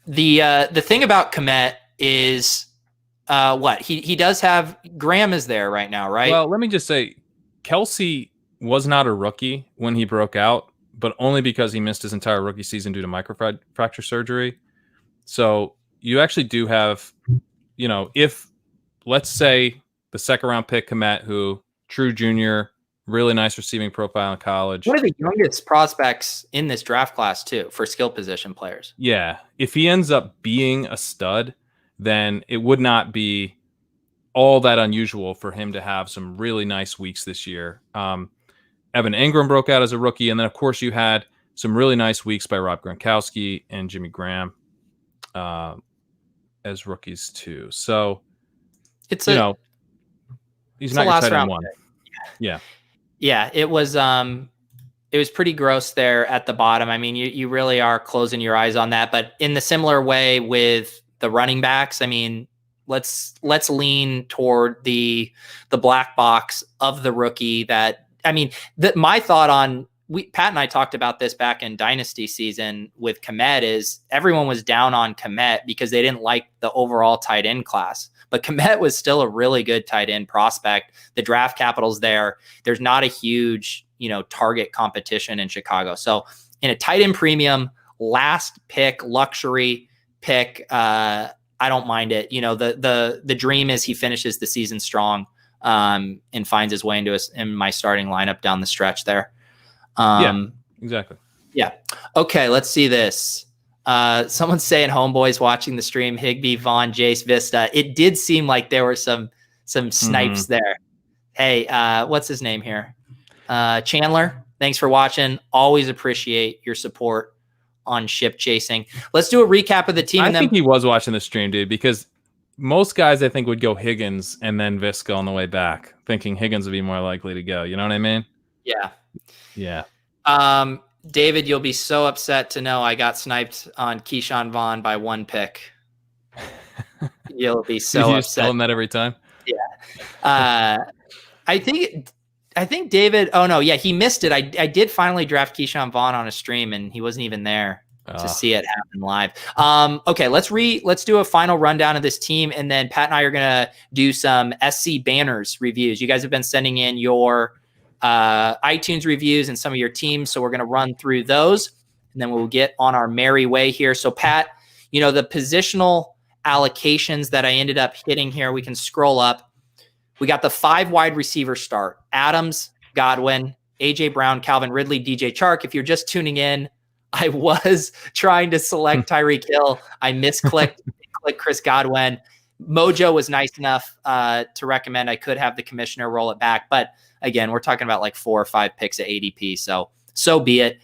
The thing about Komet is what he does have. Graham is there right now, right? Well, let me just say, Kelsey was not a rookie when he broke out, but only because he missed his entire rookie season due to microfracture surgery. So you actually do have, if let's say the second round pick Komet, who true junior, really nice receiving profile in college. One of the youngest prospects in this draft class too for skill position players. Yeah. If he ends up being a stud, then it would not be all that unusual for him to have some really nice weeks this year. Evan Ingram broke out as a rookie. And then of course you had some really nice weeks by Rob Gronkowski and Jimmy Graham as rookies too. So it's he's not your tight end one. Yeah. Yeah, it was pretty gross there at the bottom. I mean, you really are closing your eyes on that. But in the similar way with the running backs, I mean, let's lean toward the black box of the rookie. That I mean, my thought on Pat and I talked about this back in Dynasty season with Komet is everyone was down on Komet because they didn't like the overall tight end class. But Komet was still a really good tight end prospect. The draft capital's there. There's not a huge, target competition in Chicago. So in a tight end premium, last pick, luxury pick, I don't mind it. The dream is he finishes the season strong and finds his way in my starting lineup down the stretch there. Yeah, exactly. Yeah. Okay, let's see this. Someone's saying homeboys watching the stream, Higbee, Vaughn, Jace, Vista. It did seem like there were some snipes there. Hey, what's his name here? Chandler, thanks for watching. Always appreciate your support on ship chasing. Let's do a recap of the team. I think he was watching the stream, dude, because most guys I think would go Higgins and then Visca on the way back, thinking Higgins would be more likely to go. You know what I mean? Yeah. Yeah. David, you'll be so upset to know I got sniped on Keyshawn Vaughn by one pick. You'll be so upset. Tell him that every time. Yeah. I think David. Oh no, yeah, he missed it. I did finally draft Keyshawn Vaughn on a stream, and he wasn't even there to see it happen live. Okay, let's do a final rundown of this team, and then Pat and I are gonna do some SC banners reviews. You guys have been sending in your iTunes reviews and some of your teams. So we're going to run through those and then we'll get on our merry way here. So Pat, the positional allocations that I ended up hitting here, we can scroll up. We got the 5 wide receiver start: Adams, Godwin, AJ Brown, Calvin Ridley, DJ Chark. If you're just tuning in, I was trying to select Tyreek Hill. I misclicked, click Chris Godwin. Mojo was nice enough to recommend I could have the commissioner roll it back. But again, we're talking about like 4 or 5 picks at ADP. So be it.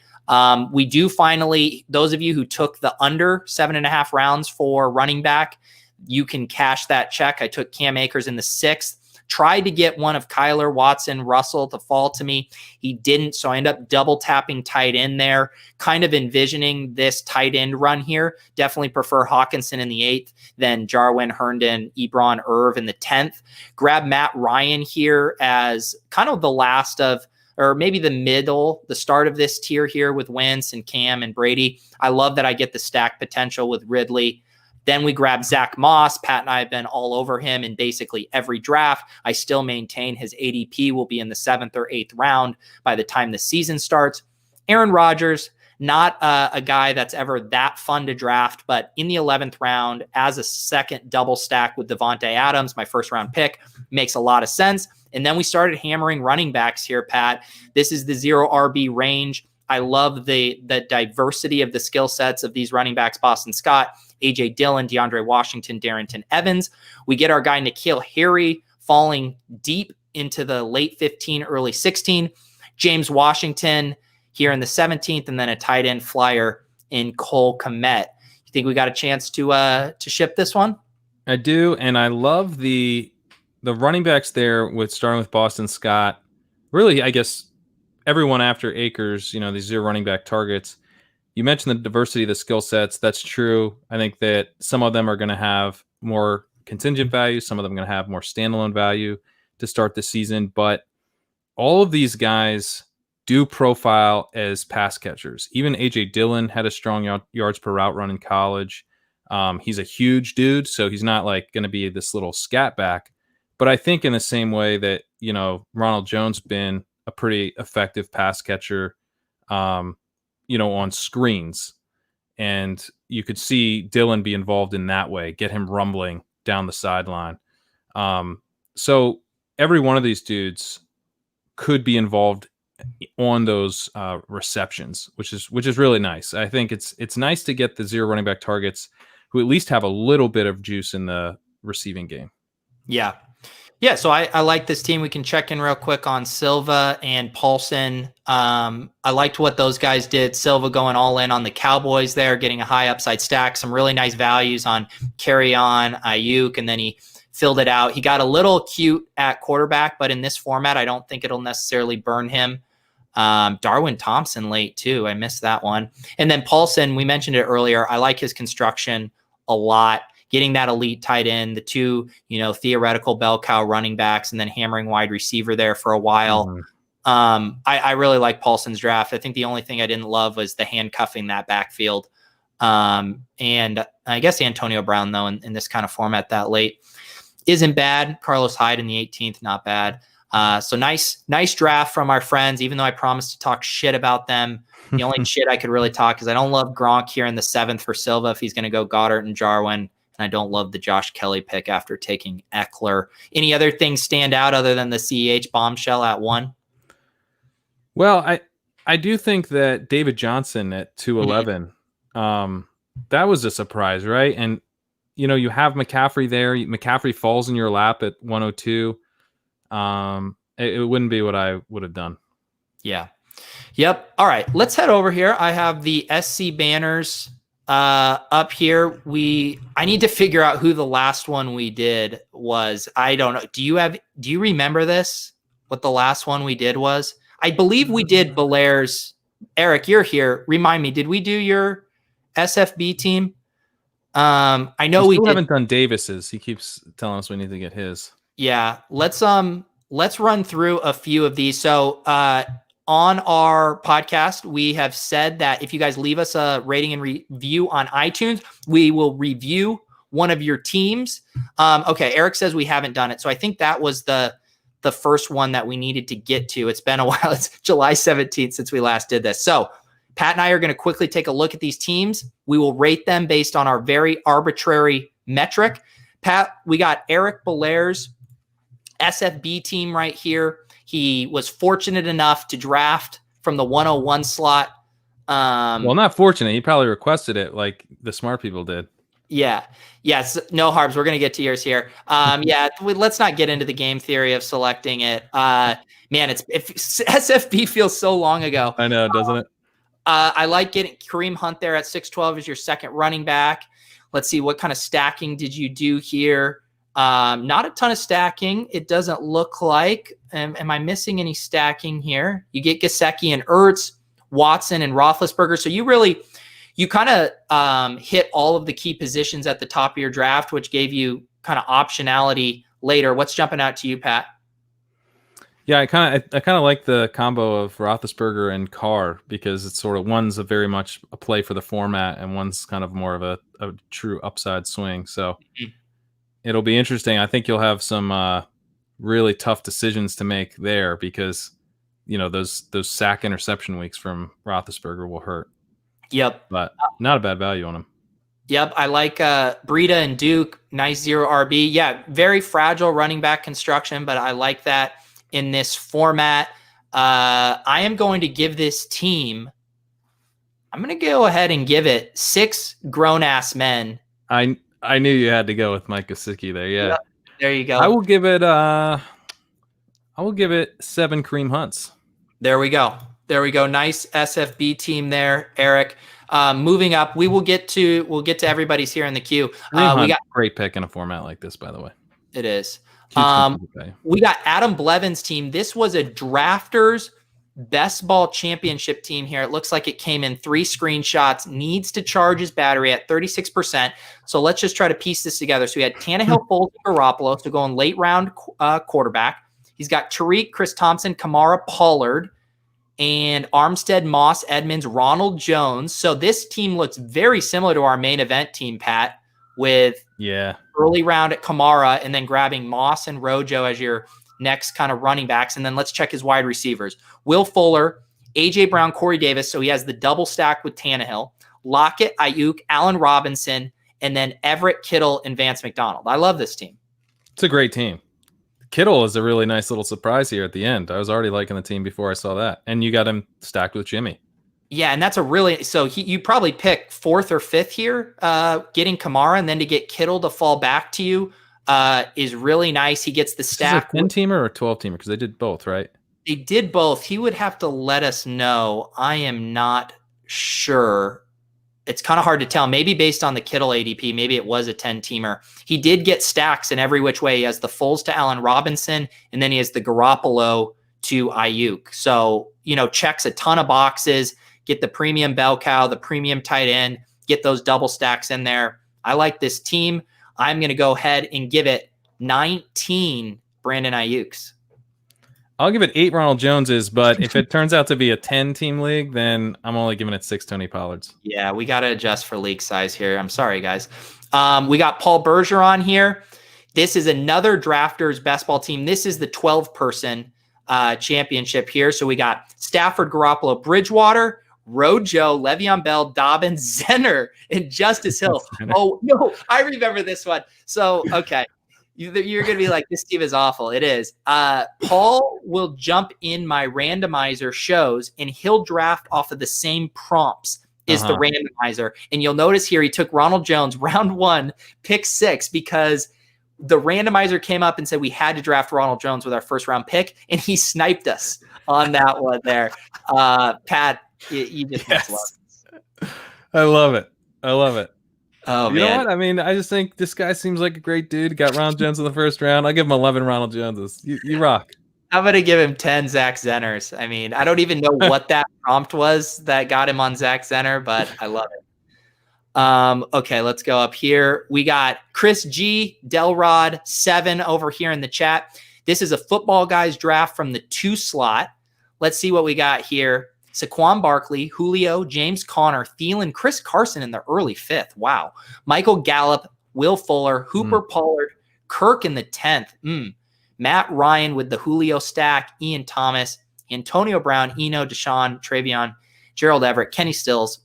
We do finally, those of you who took the under 7.5 rounds for running back, you can cash that check. I took Cam Akers in the 6th. Tried to get one of Kyler, Watson, Russell to fall to me. He didn't, so I ended up double tapping tight end there, kind of envisioning this tight end run here. Definitely prefer Hawkinson in the 8th, then Jarwin, Herndon, Ebron, Irv in the 10th. Grab Matt Ryan here as kind of the last of, or maybe the start of this tier here with Wentz and Cam and Brady. I love that I get the stack potential with Ridley Then we grabbed Zach Moss. Pat and I have been all over him in basically every draft. I still maintain his ADP will be in the 7th or 8th round by the time the season starts. Aaron Rodgers, not a guy that's ever that fun to draft, but in the 11th round as a second double stack with Devontae Adams, my first round pick, makes a lot of sense. And then we started hammering running backs here, Pat. This is the 0 RB range. I love the diversity of the skill sets of these running backs, Boston Scott, A.J. Dillon, DeAndre Washington, Darrington Evans. We get our guy N'Keal Harry falling deep into the late 15, early 16. James Washington here in the 17th, and then a tight end flyer in Cole Kmet. You think we got a chance to ship this one? I do, and I love the running backs there with starting with Boston Scott. Really, I guess everyone after Akers, these 0 running back targets. You mentioned the diversity of the skill sets. That's true. I think that some of them are going to have more contingent value. Some of them are going to have more standalone value to start the season. But all of these guys do profile as pass catchers. Even A.J. Dillon had a strong yards per route run in college. He's a huge dude, so he's not like going to be this little scat back. But I think in the same way that, Ronald Jones been a pretty effective pass catcher, on screens. And you could see Dillon be involved in that way, get him rumbling down the sideline. So every one of these dudes could be involved on those receptions, which is really nice. I think it's nice to get the 0 running back targets who at least have a little bit of juice in the receiving game. Yeah. Yeah, so I like this team. We can check in real quick on Silva and Paulson. I liked what those guys did. Silva going all in on the Cowboys there, getting a high upside stack, some really nice values on Carry-On, Ayuk, and then he filled it out. He got a little cute at quarterback, but in this format, I don't think it'll necessarily burn him. Darwin Thompson late too. I missed that one. And then Paulson, we mentioned it earlier. I like his construction a lot. Getting that elite tight end, the 2, theoretical bell cow running backs, and then hammering wide receiver there for a while. Mm-hmm. I really like Paulson's draft. I think the only thing I didn't love was the handcuffing that backfield. And I guess Antonio Brown, though, in this kind of format that late isn't bad. Carlos Hyde in the 18th, not bad. So nice draft from our friends, even though I promised to talk shit about them. The only shit I could really talk is I don't love Gronk here in the 7th for Silva if he's going to go Goddard and Jarwin. And I don't love the Josh Kelly pick after taking Eckler. Any other things stand out other than the CEH bombshell at 1? Well, I do think that David Johnson at 211, that was a surprise, right? And, you have McCaffrey there. McCaffrey falls in your lap at 102. It wouldn't be what I would have done. Yeah. Yep. All right. Let's head over here. I have the SC banners up here. I need to figure out who the last one we did was. I don't know. Do you remember this? What the last one we did was? I believe we did Belair's. Eric, you're here. Remind me, did we do your SFB team? I know we haven't done Davis's. He keeps telling us we need to get his. Yeah. Let's run through a few of these. So, on our podcast, we have said that if you guys leave us a rating and review on iTunes, we will review one of your teams. Okay, Eric says we haven't done it. So I think that was the first one that we needed to get to. It's been a while. It's July 17th since we last did this. So Pat and I are going to quickly take a look at these teams. We will rate them based on our very arbitrary metric. Pat, we got Eric Belair's SFB team right here. He was fortunate enough to draft from the 101 slot. Well, not fortunate. He probably requested it like the smart people did. Yeah. Yes. No, Harbs. We're going to get to yours here. Yeah. Let's not get into the game theory of selecting it. Man, SFB feels so long ago. I know, doesn't it? I like getting Kareem Hunt there at 6'12" as your second running back. Let's see. What kind of stacking did you do here? Not a ton of stacking. It doesn't look like. Am I missing any stacking here? You get Gesicki and Ertz, Watson and Roethlisberger. So you kind of hit all of the key positions at the top of your draft, which gave you kind of optionality later. What's jumping out to you, Pat? Yeah, I kind of like the combo of Roethlisberger and Carr because it's sort of one's a very much a play for the format and one's kind of more of a true upside swing. So Mhm. it'll be interesting. I think you'll have some really tough decisions to make there because those sack interception weeks from Roethlisberger will hurt. Yep. But not a bad value on him. Yep, I like Breida and Duke, nice 0 RB. Yeah, very fragile running back construction, but I like that in this format. I am going to give this team, I'm going to go ahead and give it 6 grown-ass men. I knew you had to go with Mike Gesicki there. Yeah. Yep, there you go. I will give it 7 Kareem Hunts. There we go. There we go. Nice SFB team there, Eric. Moving up, we'll get to everybody's here in the queue. We got great pick in a format like this, by the way. It is. We got Adam Blevin's team. This was a drafters best ball championship team here. It looks like it came in 3 screenshots, needs to charge his battery at 36%. So let's just try to piece this together. So we had Tannehill, Foles, and Garoppolo, so going late round quarterback. He's got Tariq, Chris Thompson, Kamara, Pollard, and Armstead, Moss, Edmonds, Ronald Jones. So this team looks very similar to our main event team, Pat, with early round at Kamara and then grabbing Moss and Rojo as your next kind of running backs. And then let's check his wide receivers. Will Fuller, A.J. Brown, Corey Davis. So he has the double stack with Tannehill, Lockett, Ayuk, Allen Robinson, and then Everett, Kittle, and Vance McDonald. I love this team. It's a great team. Kittle is a really nice little surprise here at the end. I was already liking the team before I saw that. And you got him stacked with Jimmy. Yeah, and that's a really – so you probably pick 4th or 5th here, getting Kamara, and then to get Kittle to fall back to you is really nice. He gets the stack. Is it a 10-teamer or a 12-teamer? Because they did both, right? They did both. He would have to let us know. I am not sure. It's kind of hard to tell. Maybe based on the Kittle ADP, maybe it was a 10-teamer. He did get stacks in every which way. He has the Foles to Allen Robinson, and then he has the Garoppolo to Ayuk. So, checks a ton of boxes. Get the premium bell cow, the premium tight end, get those double stacks in there. I like this team. I'm going to go ahead and give it 19 Brandon Ayuk's. I'll give it 8 Ronald Joneses, but if it turns out to be a 10-team league, then I'm only giving it 6 Tony Pollards. Yeah, we got to adjust for league size here. I'm sorry, guys. We got Paul Bergeron here. This is another drafters best ball team. This is the 12-person championship here. So we got Stafford, Garoppolo, Bridgewater, Rojo, Le'Veon Bell, Dobbins, Zenner, and Justice Hill. Oh, no, I remember this one. So, okay. You're going to be like, this team is awful. It is. Paul will jump in my randomizer shows, and he'll draft off of the same prompts is the randomizer. And you'll notice here he took Ronald Jones, round 1, pick 6, because the randomizer came up and said we had to draft Ronald Jones with our first-round pick, and he sniped us on that one there. Pat, you just must love it. I love it. I love it. Oh, you know what? I mean, I just think this guy seems like a great dude. Got Ronald Jones in the first round. I'll give him 11 Ronald Joneses. You rock. I'm going to give him 10 Zach Zenners. I mean, I don't even know what that prompt was that got him on Zach Zenner, but I love it. Okay, let's go up here. We got Chris G, Delrod 7 over here in the chat. This is a Football Guys draft from the 2 slot. Let's see what we got here. Saquon Barkley, Julio, James Conner, Thielen, Chris Carson in the early 5th. Wow. Michael Gallup, Will Fuller, Hooper Pollard, Kirk in the 10th. Matt Ryan with the Julio stack, Ian Thomas, Antonio Brown, Eno, Deshaun, Travion, Gerald Everett, Kenny Stills,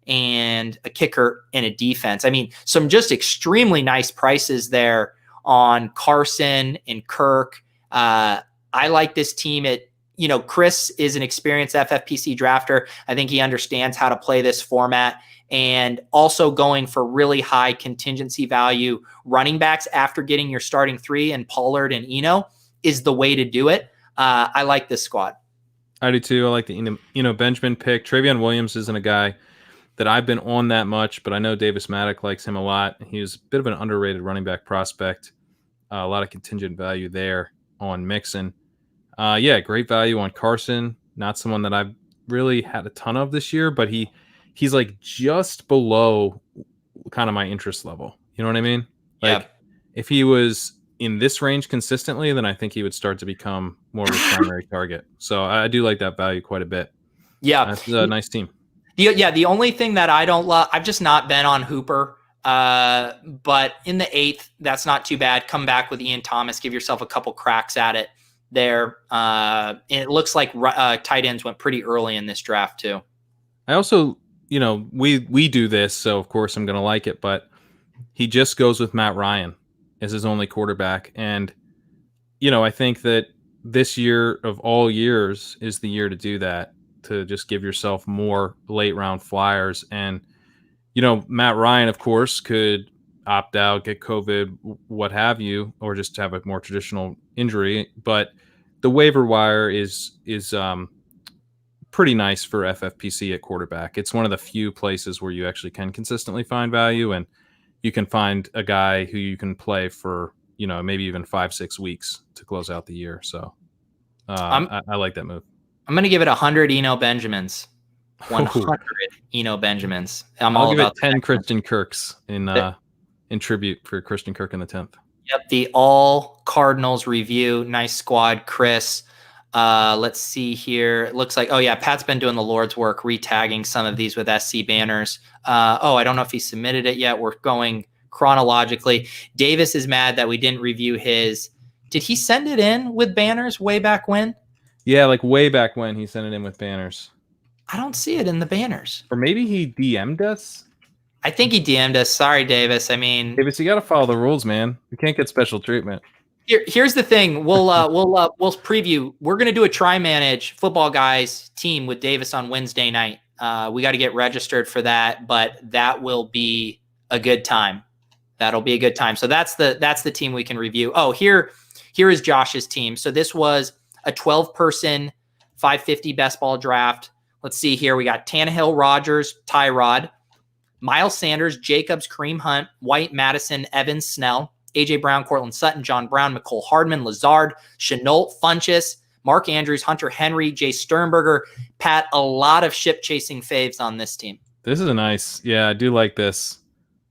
and a kicker and a defense. I mean, some just extremely nice prices there on Carson and Kirk. I like this team at Chris is an experienced FFPC drafter. I think he understands how to play this format, and also going for really high contingency value running backs after getting your starting 3 and Pollard and Eno is the way to do it. I like this squad. I do too. I like the Benjamin pick. Travion Williams isn't a guy that I've been on that much, but I know Davis Maddock likes him a lot. He was a bit of an underrated running back prospect. A lot of contingent value there on Mixon. Great value on Carson. Not someone that I've really had a ton of this year, but he's like just below kind of my interest level. You know what I mean? Like if he was, in this range consistently, then I think he would start to become more of a primary target. So I do like that value quite a bit. Yeah. That's a nice team. The only thing that I don't love, I've just not been on Hooper. But in the 8th, that's not too bad. Come back with Ian Thomas, give yourself a couple cracks at it there. And it looks like tight ends went pretty early in this draft too. I also, we do this, so of course I'm going to like it, but he just goes with Matt Ryan as his only quarterback. And, I think that this year of all years is the year to do that, to just give yourself more late round flyers. And, Matt Ryan, of course, could opt out, get COVID, what have you, or just have a more traditional injury. But the waiver wire is pretty nice for FFPC at quarterback. It's one of the few places where you actually can consistently find value, and you can find a guy who you can play for, maybe even 5-6 weeks to close out the year. So I like that move. I'm going to give it 100 Eno Benjamins. 100 Eno Benjamins. I'll give it 10 Christian Kirks in tribute for Christian Kirk in the 10th. Yep, the all Cardinals review. Nice squad, Chris. Let's see here. It looks like, Pat's been doing the Lord's work, retagging some of these with SC banners. I don't know if he submitted it yet. We're going chronologically. Davis is mad that we didn't review his. Did he send it in with banners way back when? Yeah, like way back when he sent it in with banners. I don't see it in the banners. Or maybe he DM'd us? I think he DM'd us. Sorry, Davis. I mean, Davis, you got to follow the rules, man. You can't get special treatment. Here's the thing. We'll preview. We're gonna do a Tri-Manage Football Guys team with Davis on Wednesday night. We got to get registered for that, but that will be a good time. That'll be a good time. So that's the team we can review. Oh, here is Josh's team. So this was a 12-person 550 best ball draft. Let's see here. We got Tannehill, Rodgers, Tyrod, Miles Sanders, Jacobs, Kareem Hunt, White, Madison, Evans, Snell, A.J. Brown, Cortland Sutton, John Brown, McCole Hardman, Lazard, Chenault, Funchess, Mark Andrews, Hunter Henry, Jay Sternberger. Pat, a lot of ship-chasing faves on this team. This is a nice. Yeah, I do like this.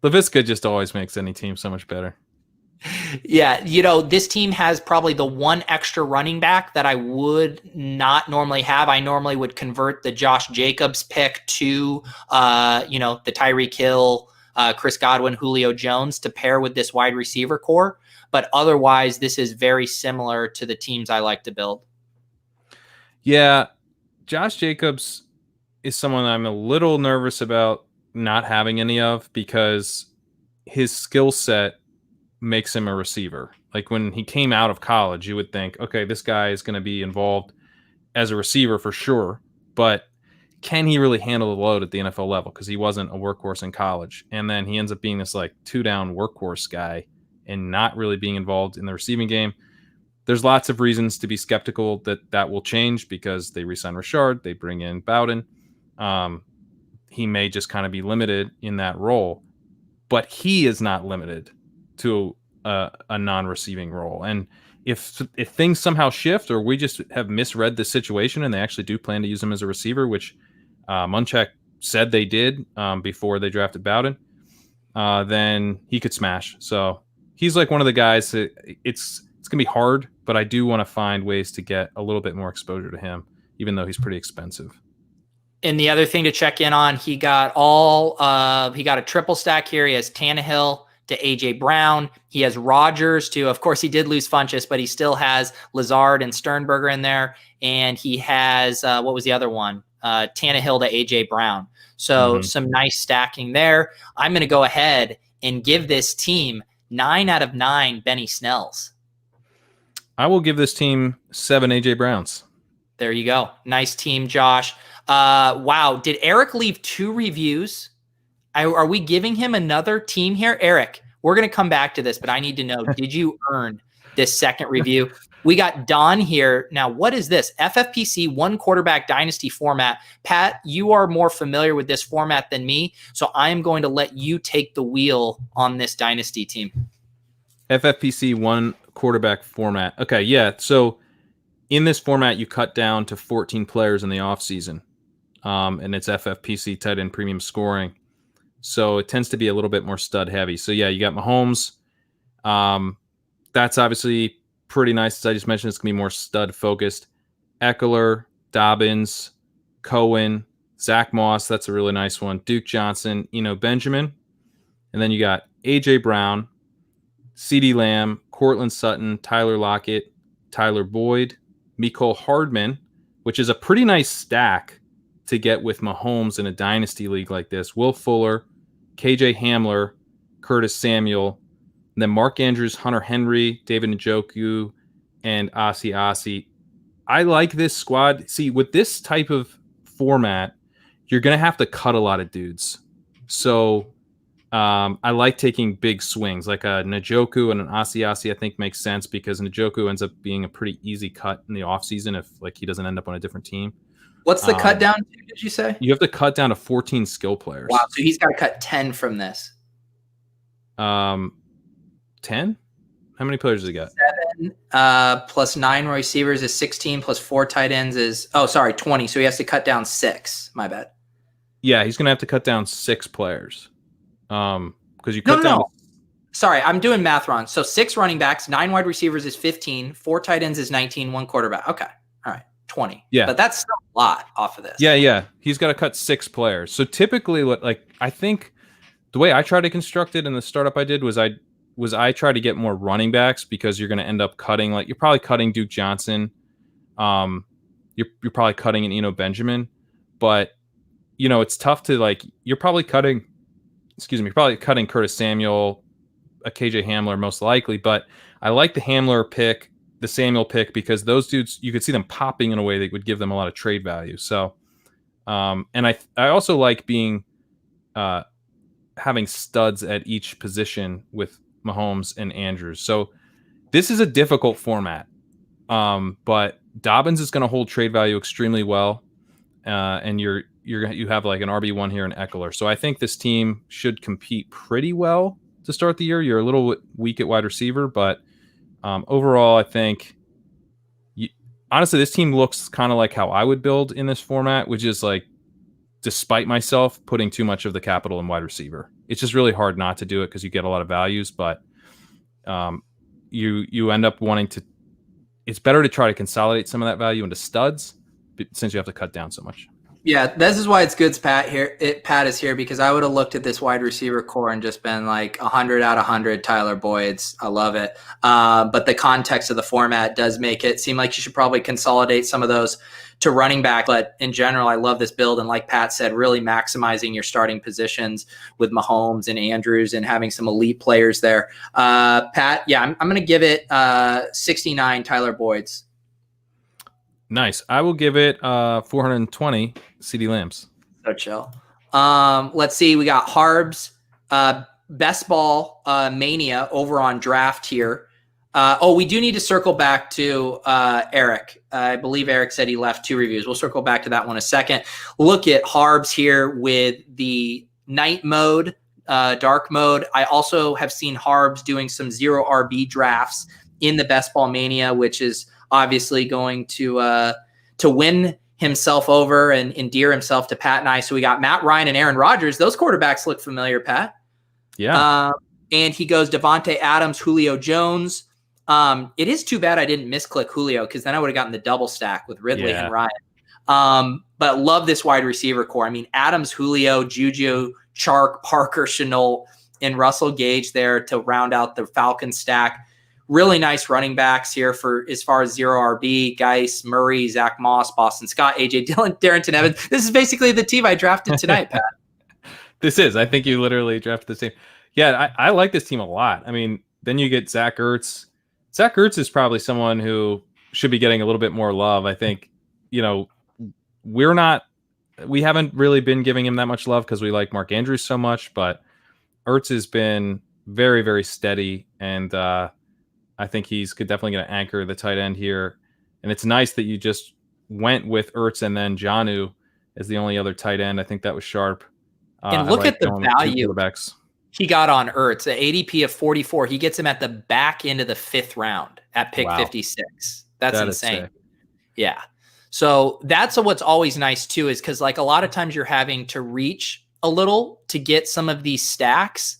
LaVisca just always makes any team so much better. Yeah, this team has probably the one extra running back that I would not normally have. I normally would convert the Josh Jacobs pick to, the Tyreek Hill, Chris Godwin, Julio Jones to pair with this wide receiver core. But otherwise, this is very similar to the teams I like to build. Yeah, Josh Jacobs is someone I'm a little nervous about not having any of because his skill set makes him a receiver. Like when he came out of college, you would think, okay, this guy is going to be involved as a receiver for sure, but can he really handle the load at the NFL level? Because he wasn't a workhorse in college. And then he ends up being this like 2-down workhorse guy and not really being involved in the receiving game. There's lots of reasons to be skeptical that will change because they re-sign Richard, they bring in Bowden. He may just kind of be limited in that role, but he is not limited to a non-receiving role. And if things somehow shift or we just have misread the situation and they actually do plan to use him as a receiver, which Munchak said they did before they drafted Bowden, then he could smash. So he's like one of the guys that it's going to be hard, but I do want to find ways to get a little bit more exposure to him, even though he's pretty expensive. And the other thing to check in on, he got a triple stack here. He has Tannehill to A.J. Brown. He has Rodgers to, of course, he did lose Funchess, but he still has Lazard and Sternberger in there. And he has, what was the other one? Tannehill to A.J. Brown. So some nice stacking there. I'm going to go ahead and give this team 9 out of 9 Benny Snells. I will give this team 7 A.J. Browns. There you go. Nice team, Josh. Wow. Did Eric leave 2 reviews? Are we giving him another team here? Eric, we're going to come back to this, but I need to know, did you earn this second review? We got Don here. Now, what is this? FFPC 1 quarterback dynasty format. Pat, you are more familiar with this format than me, so I am going to let you take the wheel on this dynasty team. FFPC 1 quarterback format. Okay, yeah. So in this format, you cut down to 14 players in the offseason, and it's FFPC tight end premium scoring. So it tends to be a little bit more stud heavy. So yeah, you got Mahomes. that's obviously pretty nice. As I just mentioned, it's going to be more stud focused. Eckler, Dobbins, Cohen, Zach Moss. That's a really nice one. Duke Johnson, Benjamin. And then you got A.J. Brown, CeeDee Lamb, Cortland Sutton, Tyler Lockett, Tyler Boyd, Mecole Hardman, which is a pretty nice stack to get with Mahomes in a dynasty league like this. Will Fuller, KJ Hamler, Curtis Samuel, and then Mark Andrews, Hunter Henry, David Njoku, and Asi. I like this squad. See, with this type of format, you're going to have to cut a lot of dudes. So I like taking big swings, like a Njoku and an Asi, I think makes sense because Njoku ends up being a pretty easy cut in the offseason if he doesn't end up on a different team. What's the cut down to, did you say? You have to cut down to 14 skill players. Wow, so he's got to cut 10 from this. 10? How many players does he got? 7 plus 9 receivers is 16 plus 4 tight ends is 20. So he has to cut down 6. My bad. Yeah, he's gonna have to cut down 6 players. Because you cut down. Sorry, I'm doing math wrong. So 6 running backs, 9 wide receivers is 15, 4 tight ends is 19, 1 quarterback. Okay, all right, 20. Yeah, but that's still a lot off of this. Yeah. He's got to cut 6 players. So typically, I think the way I tried to construct it in the startup I did was I tried to get more running backs because you're going to end up cutting, you're probably cutting Duke Johnson. You're probably cutting an Eno Benjamin, but it's tough to you're probably cutting Curtis Samuel, a KJ Hamler most likely, but I like the Hamler pick, the Samuel pick, because those dudes, you could see them popping in a way that would give them a lot of trade value. So, and I also like having studs at each position with Mahomes and Andrews. So this is a difficult format, but Dobbins is going to hold trade value extremely well, and you have an RB1 here in Eckler. So I think this team should compete pretty well to start the year. You're a little weak at wide receiver, but overall, I think honestly, this team looks kind of like how I would build in this format, which is despite myself putting too much of the capital in wide receiver. It's just really hard not to do it because you get a lot of values, but you end up wanting to. It's better to try to consolidate some of that value into studs since you have to cut down so much. Yeah, this is why it's good Pat is here, because I would have looked at this wide receiver core and just been 100 out of 100 Tyler Boyd's. I love it. But the context of the format does make it seem like you should probably consolidate some of those to running back. But in general, I love this build. And like Pat said, really maximizing your starting positions with Mahomes and Andrews and having some elite players there. Pat, yeah, I'm going to give it 69 Tyler Boyd's. Nice. I will give it 420 CeeDee Lambs. So chill. Let's see. We got Harbs, Best Ball Mania over on Draft here. We do need to circle back to Eric. I believe Eric said he left 2 reviews. We'll circle back to that one in a second. Look at Harbs here with the night mode, dark mode. I also have seen Harbs doing some 0 RB drafts in the Best Ball Mania, which is obviously going to win himself over and endear himself to Pat and I. So we got Matt Ryan and Aaron Rodgers. Those quarterbacks look familiar, Pat. Yeah. And he goes Devontae Adams, Julio Jones. It is too bad I didn't misclick Julio, because then I would have gotten the double stack with Ridley and Ryan. But love this wide receiver core. I mean, Adams, Julio, Juju, Chark, Parker, Shenault, and Russell Gage there to round out the Falcon stack. Really nice running backs here for as far as 0 RB, Geis, Murray, Zach Moss, Boston Scott, AJ Dillon, Darrington Evans. This is basically the team I drafted tonight, Pat. This is. I think you literally drafted the same. Yeah, I like this team a lot. I mean, then you get Zach Ertz. Zach Ertz is probably someone who should be getting a little bit more love. I think, we haven't really been giving him that much love because we like Mark Andrews so much, but Ertz has been very, very steady, and I think he's definitely going to anchor the tight end here. And it's nice that you just went with Ertz and then Jonnu as the only other tight end. I think that was sharp. And look at the value he got on Ertz, an ADP of 44. He gets him at the back end of the 5th round at pick 56. That's insane. Yeah. So that's what's always nice too, is because a lot of times you're having to reach a little to get some of these stacks.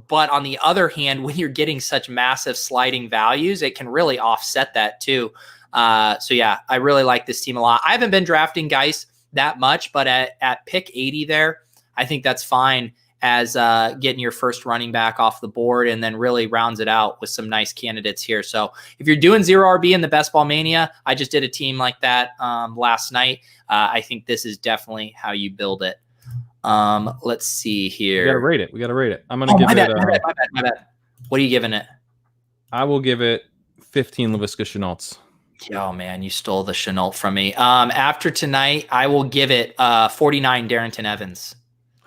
But on the other hand, when you're getting such massive sliding values, it can really offset that too. So yeah, I really like this team a lot. I haven't been drafting guys that much, but at pick 80 there, I think that's fine as getting your first running back off the board, and then really rounds it out with some nice candidates here. So if you're doing zero RB in the Best Ball Mania, I just did a team like that last night. I think this is definitely how you build it. Let's see here. We gotta rate it. I'm gonna give it. My bad. What are you giving it? I will give it 15 LaVisca Chenaults. Oh man, you stole the Chenault from me. After tonight, I will give it 49 Darrington Evans.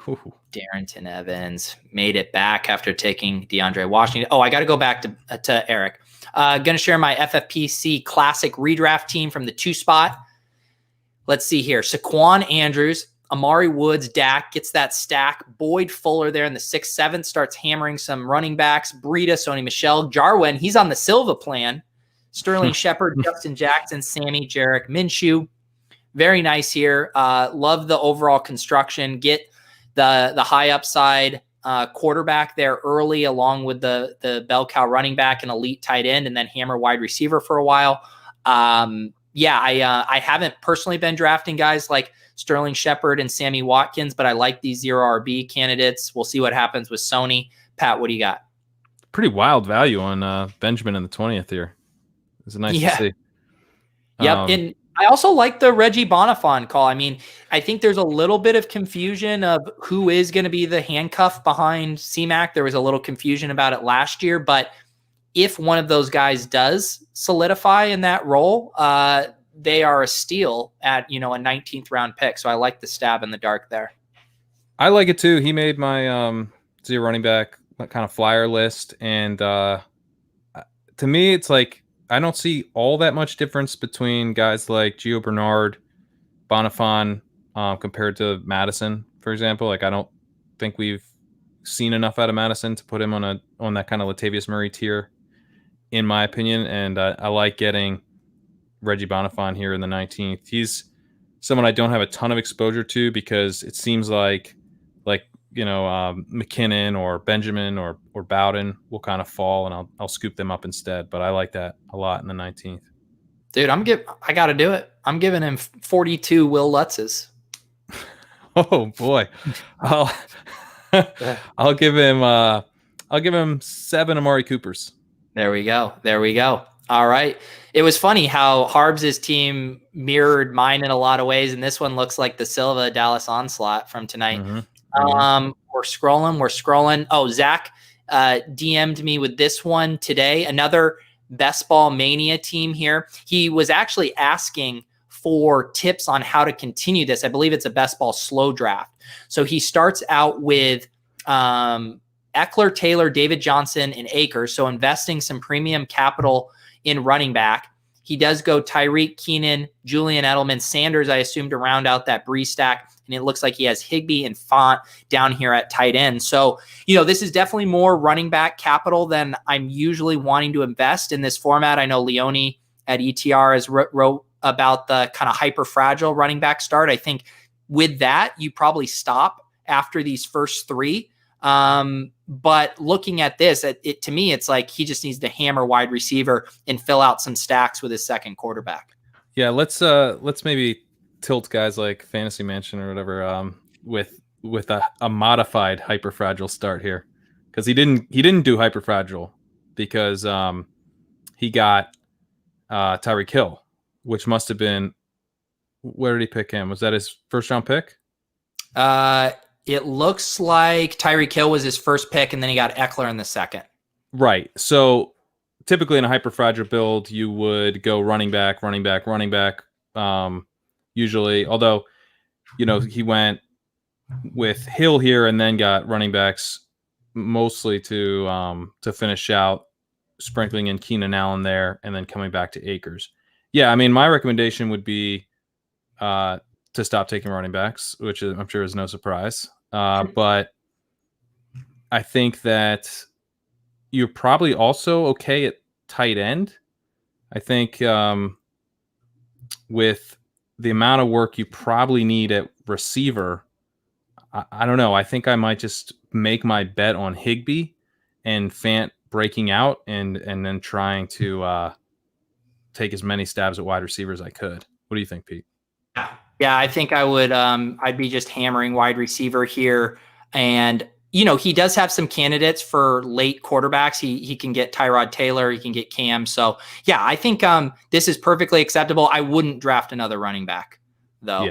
Ooh. Darrington Evans made it back after taking DeAndre Washington. Oh, I got to go back to Eric. Going to share my FFPC classic redraft team from the 2 spot. Let's see here. Saquon Andrews, Amari Woods, Dak gets that stack. Boyd Fuller there in the 6th, 7th starts hammering some running backs. Breida, Sony Michel, Jarwin. He's on the Silva plan. Sterling Shepard, Justin Jackson, Sammy, Jarek, Minshew. Very nice here. Love the overall construction. Get the high upside quarterback there early, along with the bell cow running back and elite tight end, and then hammer wide receiver for a while. I haven't personally been drafting guys like Sterling Shepard and Sammy Watkins, but I like these 0 RB candidates. We'll see what happens with Sony. Pat, what do you got? Pretty wild value on Benjamin in the 20th here. It's nice to see. Yep. And I also like the Reggie Bonifon call. I mean, I think there's a little bit of confusion of who is going to be the handcuff behind C-Mac. There was a little confusion about it last year, but if one of those guys does solidify in that role, they are a steal at, a 19th round pick. So I like the stab in the dark there. I like it too. He made my 0 running back kind of flyer list. And to me, it's like, I don't see all that much difference between guys like Gio Bernard, Bonifon, compared to Madison, for example. Like, I don't think we've seen enough out of Madison to put him on that kind of Latavius Murray tier, in my opinion. And I like getting Reggie Bonifon here in the 19th. He's someone I don't have a ton of exposure to, because it seems like McKinnon or Benjamin or Bowden will kind of fall, and I'll scoop them up instead. But I like that a lot in the 19th. Dude, I got to do it. I'm giving him 42 Will Lutzes. Oh boy. I'll give him 7 Amari Coopers. There we go. All right. It was funny how Harbs' team mirrored mine in a lot of ways, and this one looks like the Silva Dallas Onslaught from tonight. Mm-hmm. We're scrolling. Oh, Zach DM'd me with this one today. Another Best Ball Mania team here. He was actually asking for tips on how to continue this. I believe it's a Best Ball slow draft. So he starts out with Eckler, Taylor, David Johnson, and Akers. So investing some premium capital in running back. He does go Tyreek, Keenan, Julian Edelman, Sanders, I assume, to round out that Bree stack. And it looks like he has Higbee and Font down here at tight end. So, this is definitely more running back capital than I'm usually wanting to invest in this format. I know Leone at ETR has wrote about the kind of hyper fragile running back start. I think with that, you probably stop after these first 3. But looking at this, to me, it's like he just needs to hammer wide receiver and fill out some stacks with his second quarterback. Yeah, let's maybe tilt guys like Fantasy Mansion or whatever with a modified hyperfragile start here, because he didn't do hyperfragile because he got Tyreek Hill, which must have been, where did he pick him? Was that his first round pick? It looks like Tyreek Hill was his first pick, and then he got Eckler in the second. Right. So typically in a hyperfragile build, you would go running back. Usually, although, he went with Hill here and then got running backs mostly to finish out, sprinkling in Keenan Allen there and then coming back to Akers. Yeah, I mean, my recommendation would be to stop taking running backs, which I'm sure is no surprise. But I think that you're probably also okay at tight end. I think with the amount of work you probably need at receiver, I don't know. I think I might just make my bet on Higbee and Fant breaking out and then trying to take as many stabs at wide receiver as I could. What do you think, Pete? Yeah, I think I would. I'd be just hammering wide receiver here, and he does have some candidates for late quarterbacks. He can get Tyrod Taylor, he can get Cam. So yeah, I think this is perfectly acceptable. I wouldn't draft another running back though.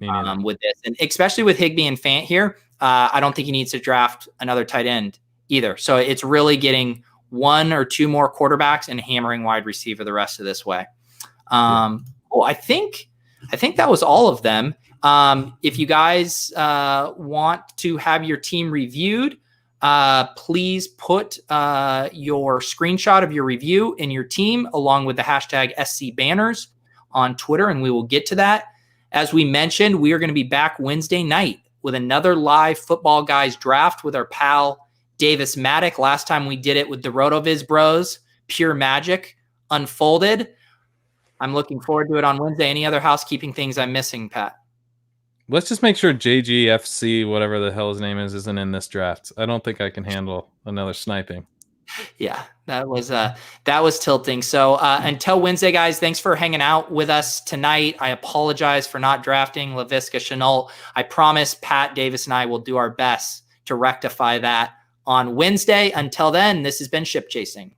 Yeah, with this, and especially with Higbee and Fant here, I don't think he needs to draft another tight end either. So it's really getting one or two more quarterbacks and hammering wide receiver the rest of this way. Well, I think that was all of them. If you guys want to have your team reviewed, please put your screenshot of your review in your team along with the hashtag SC Banners on Twitter, and we will get to that. As we mentioned, we are going to be back Wednesday night with another live Football Guys draft with our pal Davis Maddock. Last time we did it with the RotoViz bros, pure magic unfolded. I'm looking forward to it on Wednesday. Any other housekeeping things I'm missing, Pat? Let's just make sure JGFC, whatever the hell his name is, isn't in this draft. I don't think I can handle another sniping. Yeah, that was tilting. So until Wednesday, guys, thanks for hanging out with us tonight. I apologize for not drafting Laviska Shenault. I promise Pat, Davis, and I will do our best to rectify that on Wednesday. Until then, this has been Ship Chasing.